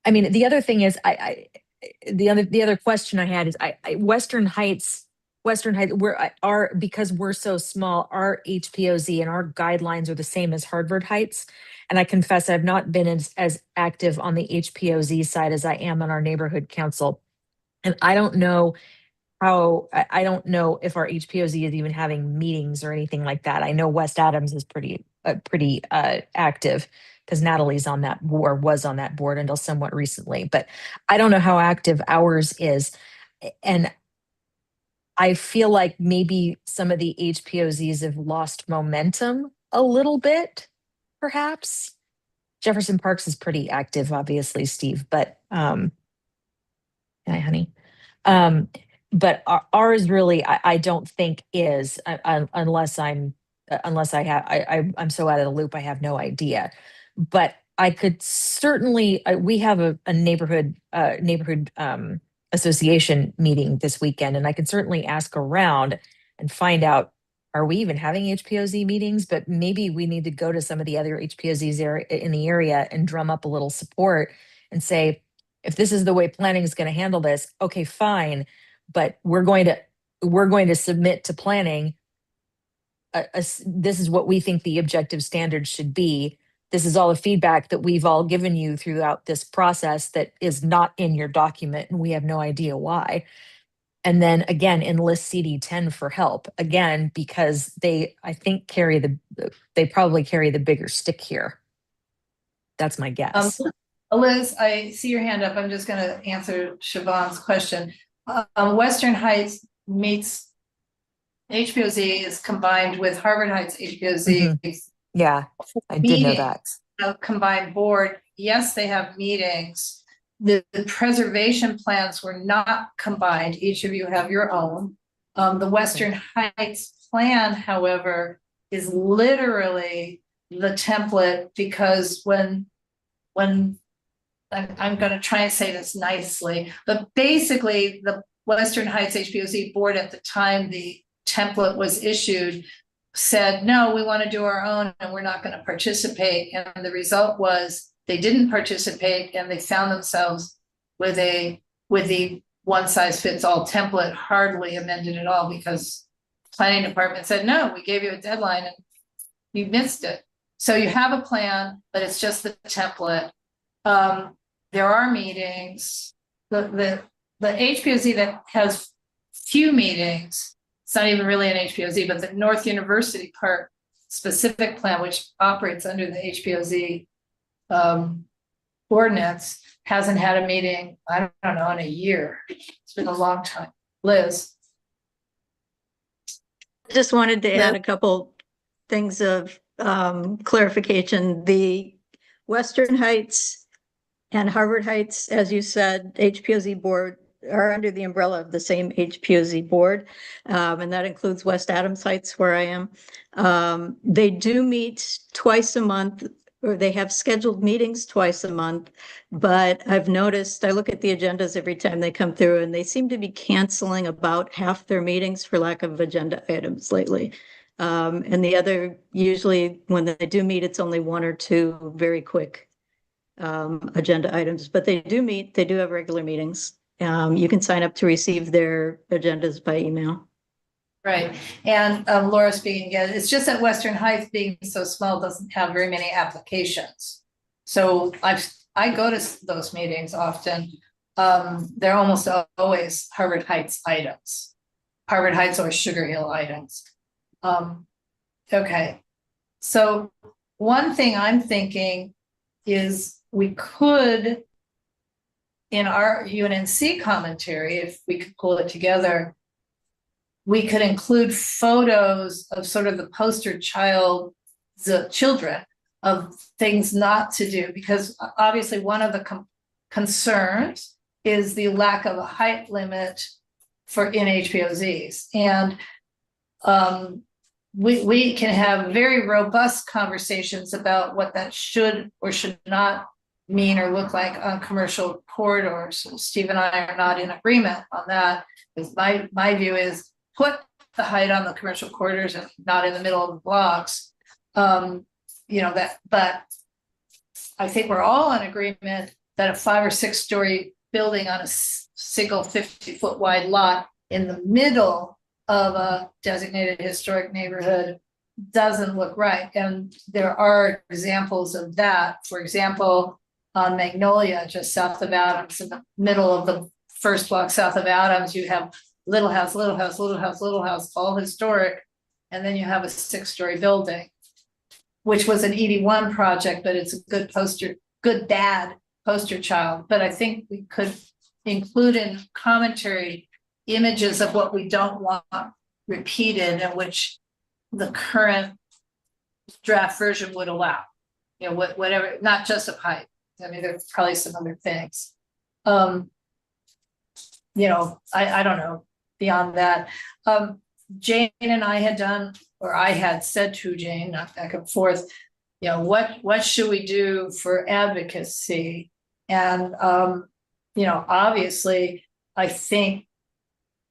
[SPEAKER 12] I mean, the other thing is, the other question I had is, Western Heights, because we're so small, our HPOZ and our guidelines are the same as Harvard Heights. And I confess I've not been as active on the HPOZ side as I am on our neighborhood council And I don't know how, I don't know if our HPOZ is even having meetings or anything like that. I know West Adams is pretty active because Natalie's on that board, was on that board until somewhat recently, but I don't know how active ours is. And I feel like maybe some of the HPOZs have lost momentum a little bit, perhaps. Jefferson Parks is pretty active, obviously, Steve, but hi, honey. Um, but ours really, I don't think is unless I'm so out of the loop, I have no idea. But I could certainly, we have a neighborhood association meeting this weekend, and I could certainly ask around and find out, are we even having HPOZ meetings? But maybe we need to go to some of the other HPOZs in the area and drum up a little support and say, if this is the way planning is going to handle this, okay, fine, but we're going to submit to planning. This is what we think the objective standards should be. This is all the feedback that we've all given you throughout this process that is not in your document, and we have no idea why. And then again, enlist CD10 for help again, because I think they probably carry the bigger stick here. That's my guess.
[SPEAKER 2] Liz, I see your hand up. I'm just going to answer Siobhan's question. Western Heights meets HPOZ is combined with Harvard Heights HPOZ.
[SPEAKER 12] Yeah, I did know that.
[SPEAKER 2] A combined board. Yes, they have meetings. The preservation plans were not combined. Each of you have your own. The Western Heights plan, however, is literally the template, because when I'm going to try and say this nicely, but basically the Western Heights HPOZ board at the time the template was issued said, no, we want to do our own and we're not going to participate. And the result was they didn't participate, and they found themselves with the one size fits all template, hardly amended at all, because planning department said, no, we gave you a deadline and you missed it. So you have a plan, but it's just the template. There are meetings. The HPOZ that has few meetings, it's not even really an HPOZ, but the North University Park specific plan, which operates under the HPOZ ordinance, hasn't had a meeting, I don't know, in a year. It's been a long time. Liz.
[SPEAKER 3] Just wanted to add a couple things of clarification. The Western Heights and Harvard Heights, as you said, HPOZ board are under the umbrella of the same HPOZ board. And that includes West Adams Heights, where I am. They do meet twice a month, or they have scheduled meetings twice a month. But I've noticed, I look at the agendas every time they come through, and they seem to be canceling about half their meetings for lack of agenda items lately. And the other, usually when they do meet, it's only one or two very quick agenda items, but they do meet, they do have regular meetings. You can sign up to receive their agendas by email.
[SPEAKER 2] Right. And Laura speaking again, it's just that Western Heights, being so small, doesn't have very many applications. So I go to those meetings often. They're almost always Harvard Heights items, Harvard Heights or Sugar Hill items. Okay. So one thing I'm thinking is we could, in our UNNC commentary, if we could pull it together, we could include photos of sort of the poster child, the children, of things not to do, because obviously one of the concerns is the lack of a height limit for in HPOZs. And we can have very robust conversations about what that should or should not mean or look like on commercial corridors. So Steve and I are not in agreement on that, because my view is put the height on the commercial corridors and not in the middle of the blocks. You know that, but I think we're all in agreement that a 5 or 6 story building on a single 50-foot wide lot in the middle of a designated historic neighborhood doesn't look right. And there are examples of that. For example, on Magnolia, just south of Adams, in the middle of the first block south of Adams, you have little house, little house, little house, little house, all historic. And then you have a 6-story building, which was an ED1 project, but it's a good good bad poster child. But I think we could include in commentary images of what we don't want repeated and which the current draft version would allow. You know, whatever, not just a pipe. I mean, there's probably some other things. You know, I don't know beyond that. Jane and I had done, or I had said to Jane, not back and forth, you know, what should we do for advocacy? And, you know, obviously, I think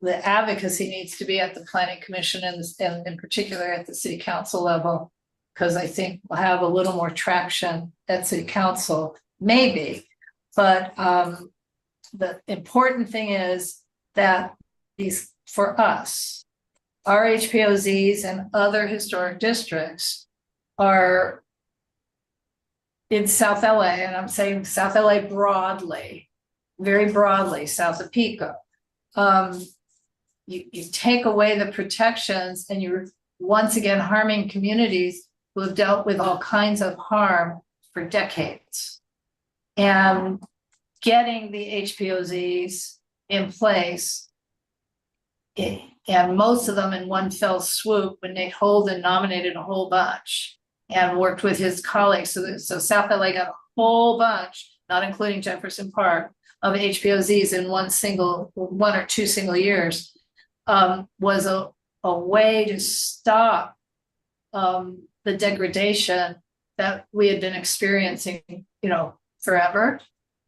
[SPEAKER 2] the advocacy needs to be at the planning commission and in particular at the city council level, because I think we'll have a little more traction at city council, maybe. But the important thing is that these, for us, our HPOZs and other historic districts are in South LA, and I'm saying South LA broadly, very broadly, south of Pico. You take away the protections and you're once again harming communities who have dealt with all kinds of harm for decades. And getting the HPOZs in place, and most of them in one fell swoop when Nate Holden nominated a whole bunch and worked with his colleagues. So South LA got a whole bunch, not including Jefferson Park, of HPOZs in one or two single years, was a way to stop the degradation that we had been experiencing, you know, forever.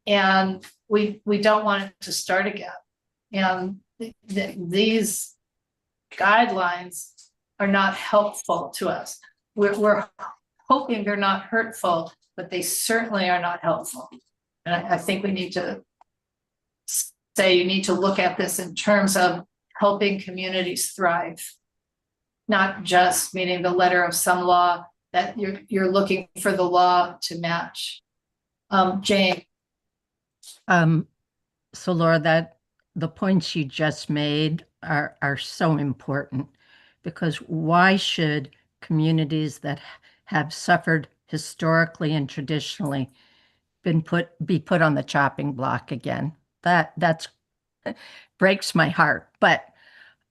[SPEAKER 2] And we don't want it to start again. And these guidelines are not helpful to us. We're hoping they're not hurtful, but they certainly are not helpful. And I think we need to say you need to look at this in terms of helping communities thrive, not just meaning the letter of some law that you're looking for the law to match. Jane.
[SPEAKER 8] So Laura, that the points you just made are so important, because why should communities that have suffered historically and traditionally be put on the chopping block again? That's breaks my heart. But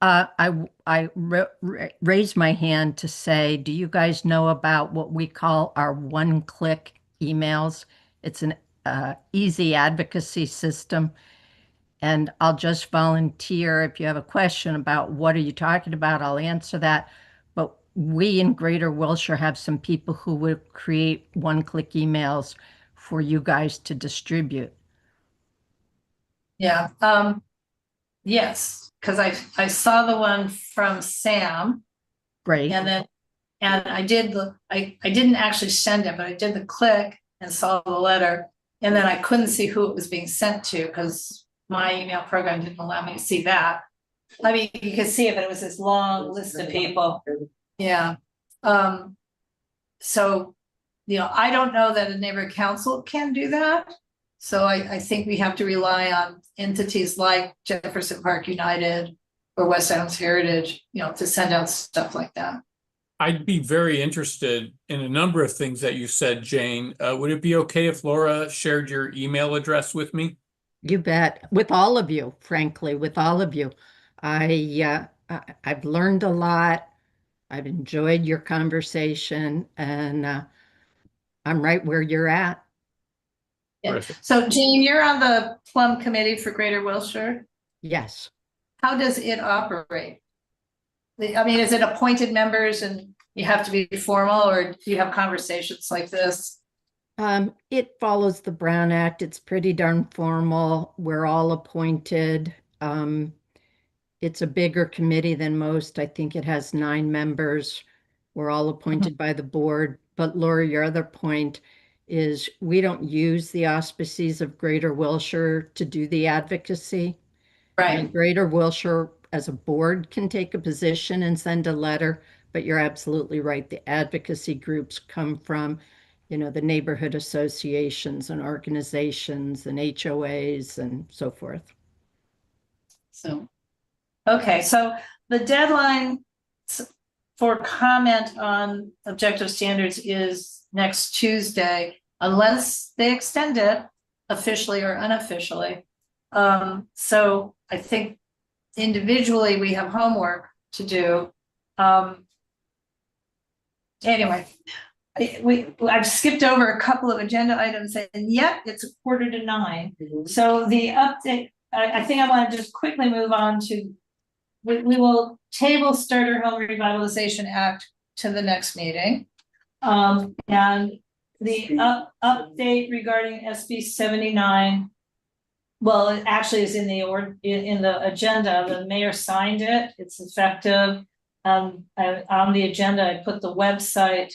[SPEAKER 8] I raised my hand to say, do you guys know about what we call our one-click emails? It's an easy advocacy system. And I'll just volunteer. If you have a question about what are you talking about, I'll answer that. But we in Greater Wilshire have some people who would create one-click emails for you guys to distribute.
[SPEAKER 2] Yeah. Yes, because I saw the one from Sam.
[SPEAKER 8] Great.
[SPEAKER 2] And I didn't actually send it, but I did the click and saw the letter. And then I couldn't see who it was being sent to because my email program didn't allow me to see that. I mean, you could see it, but it was this long list of people. Yeah. So, you know, I don't know that a neighborhood council can do that. So I think we have to rely on entities like Jefferson Park United or West Adams Heritage, you know, to send out stuff like that.
[SPEAKER 4] I'd be very interested in a number of things that you said, Jane. Would it be okay if Laura shared your email address with me?
[SPEAKER 8] You bet. With all of you, frankly, with all of you. I've learned a lot. I've enjoyed your conversation, and I'm right where you're at.
[SPEAKER 2] Yeah. So Jane, you're on the Plum Committee for Greater Wilshire.
[SPEAKER 8] Yes.
[SPEAKER 2] How does it operate? I mean, is it appointed members and you have to be formal, or do you have conversations like this?
[SPEAKER 8] It follows the Brown Act. It's pretty darn formal. We're all appointed. It's a bigger committee than most. I think it has 9 members. We're all appointed by the board. But Laura, your other point is we don't use the auspices of Greater Wilshire to do the advocacy.
[SPEAKER 2] Right.
[SPEAKER 8] And Greater Wilshire as a board can take a position and send a letter, but you're absolutely right. The advocacy groups come from, you know, the neighborhood associations and organizations and HOAs and so forth.
[SPEAKER 2] So, okay, so the deadline for comment on objective standards is next Tuesday, unless they extend it officially or unofficially. So I think individually we have homework to do. Anyway, I've skipped over a couple of agenda items, and yet it's 8:45. So the update, I think I want to just quickly move on to, we will table Starter Home Revitalization Act to the next meeting. And the update regarding SB 79, well, it actually is in the agenda. The mayor signed it. It's effective. On the agenda, I put the website,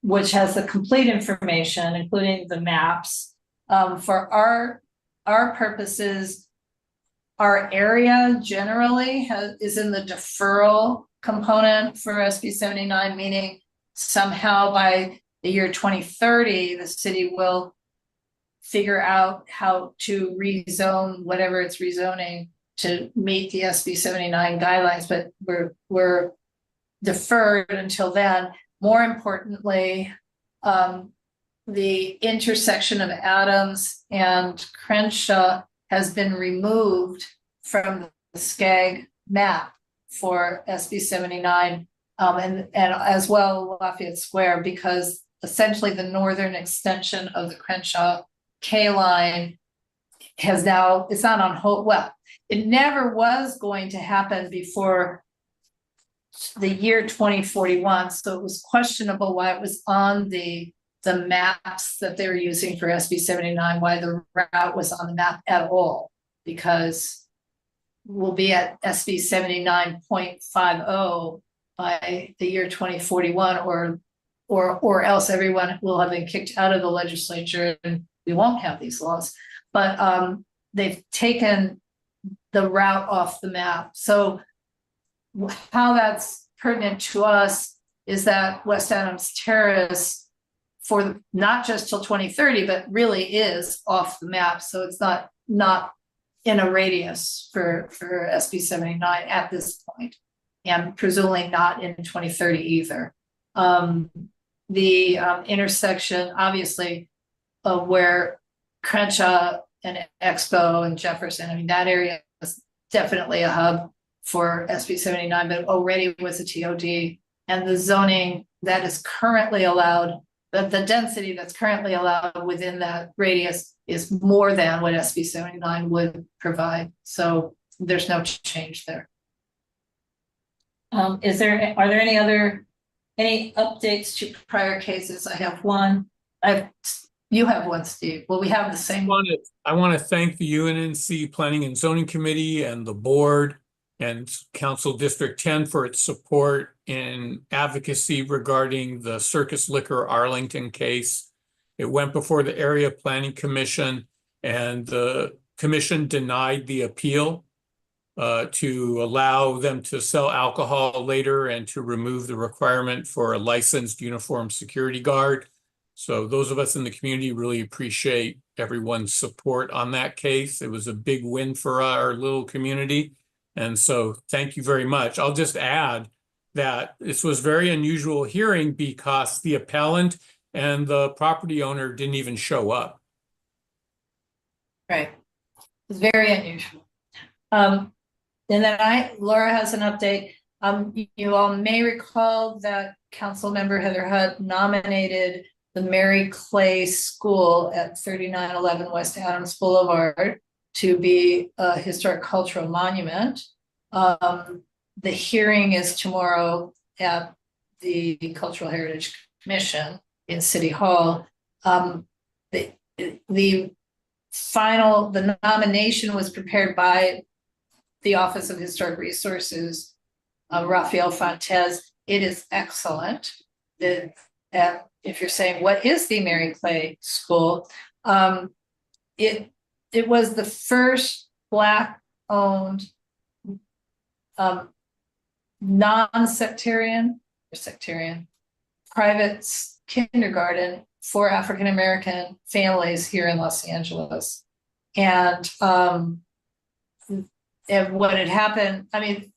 [SPEAKER 2] which has the complete information, including the maps. For our purposes, our area generally is in the deferral component for SB 79, meaning somehow by the year 2030, the city will figure out how to rezone whatever it's rezoning to meet the SB 79 guidelines, but we're deferred until then. More importantly, the intersection of Adams and Crenshaw has been removed from the SCAG map for SB 79, and as well Lafayette Square, because essentially the northern extension of the Crenshaw K line has now, it's not on hold. Well, it never was going to happen before the year 2041, so it was questionable why it was on the maps that they were using for SB 79, why the route was on the map at all, because we'll be at SB 79.50 by the year 2041, or else everyone will have been kicked out of the legislature and we won't have these laws. But they've taken the route off the map. So how that's pertinent to us is that West Adams Terrace, for not just till 2030, but really is off the map. So it's not in a radius for SB 79 at this point, and presumably not in 2030 either. The intersection, obviously, of where Crenshaw and Expo and Jefferson, I mean, that area is definitely a hub for SB 79, but already was a TOD, and the zoning that is currently allowed, the density that's currently allowed within that radius is more than what SB 79 would provide. So there's no change there. Are there any updates to prior cases? I have one. You have one, Steve. Well, we have the same one.
[SPEAKER 4] I want to thank the UNNC Planning and Zoning Committee and the board and Council District 10 for its support in advocacy regarding the Circus Liquor Arlington case. It went before the Area Planning Commission, and the commission denied the appeal to allow them to sell alcohol later and to remove the requirement for a licensed uniformed security guard. So those of us in the community really appreciate everyone's support on that case. It was a big win for our little community. And so thank you very much. I'll just add that this was very unusual hearing because the appellant and the property owner didn't even show up.
[SPEAKER 2] Right. It's very unusual. And then Laura has an update. You all may recall that Councilmember Heather Hutt nominated the Mary Clay School at 3911 West Adams Boulevard to be a historic cultural monument. The hearing is tomorrow at the Cultural Heritage Commission in City Hall. The nomination was prepared by the Office of Historic Resources, Rafael Fontes. It is excellent. If you're saying, what is the Mary Clay School? It was the first Black-owned non-sectarian or sectarian private kindergarten for African-American families here in Los Angeles. And what had happened, I mean,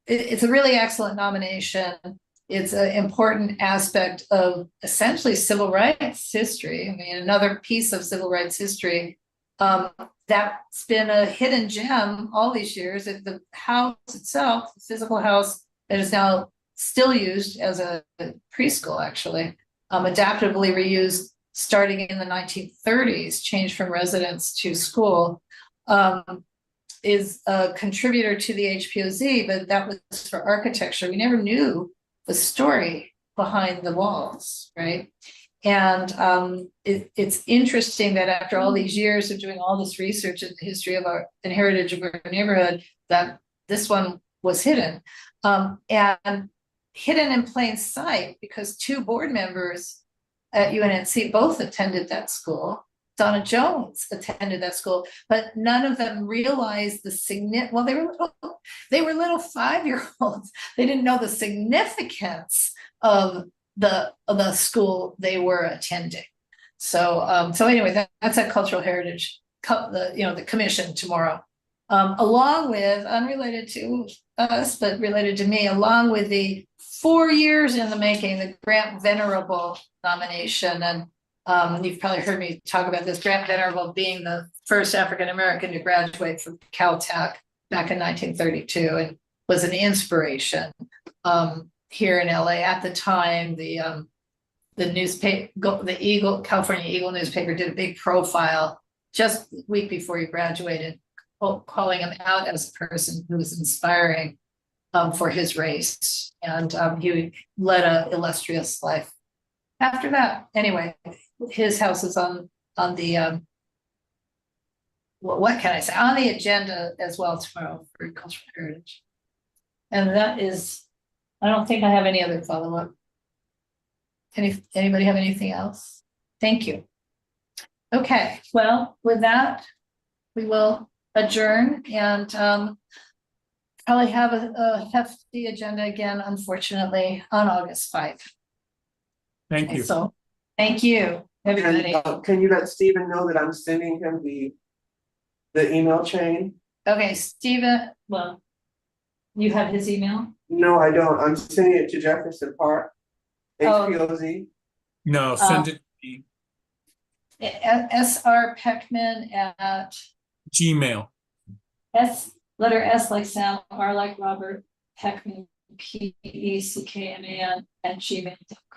[SPEAKER 2] it's a really excellent nomination. It's an important aspect of essentially civil rights history. I mean, another piece of civil rights history that's been a hidden gem all these years. The house itself, the physical house that is now still used as a preschool, actually, adaptively reused starting in the 1930s, changed from residence to school, is a contributor to the HPOZ, but that was for architecture. We never knew the story behind the walls, right? And it's interesting that after all these years of doing all this research in the history of our and heritage of our neighborhood, that this one was hidden. And hidden in plain sight because 2 board members at UNNC both attended that school. Donna Jones attended that school, but none of them realized the significance. Well, they were little 5-year-olds. They didn't know the significance of the school they were attending. So anyway, that's a cultural heritage, the commission tomorrow, along with, unrelated to us, but related to me, along with the 4 years in the making, the Grant Venerable nomination. And you've probably heard me talk about this. Grant Venerable being the first African-American to graduate from Caltech back in 1932 and was an inspiration here in LA at the time. The newspaper, the California Eagle newspaper did a big profile just the week before he graduated, calling him out as a person who was inspiring for his race. And he led an illustrious life after that. Anyway, his house is on the what can I say, on the agenda as well tomorrow for cultural heritage. And that is, I don't think I have any other follow-up. Anybody have anything else? Thank you. Okay, well, with that, we will adjourn and probably have a hefty agenda again, unfortunately, on August 5th.
[SPEAKER 4] Thank you.
[SPEAKER 2] So, thank you, everybody.
[SPEAKER 5] And, can you let Stephen know that I'm sending him the email chain?
[SPEAKER 2] Okay, Stephen, well, you have his email?
[SPEAKER 5] No, I don't. I'm sending it to Jefferson Park, HPOZ.
[SPEAKER 4] No, send it to me.
[SPEAKER 2] SR Peckman at
[SPEAKER 4] Gmail.
[SPEAKER 2] letter S like Sam, R like Robert, Peckman, PECKMAN at gmail.com.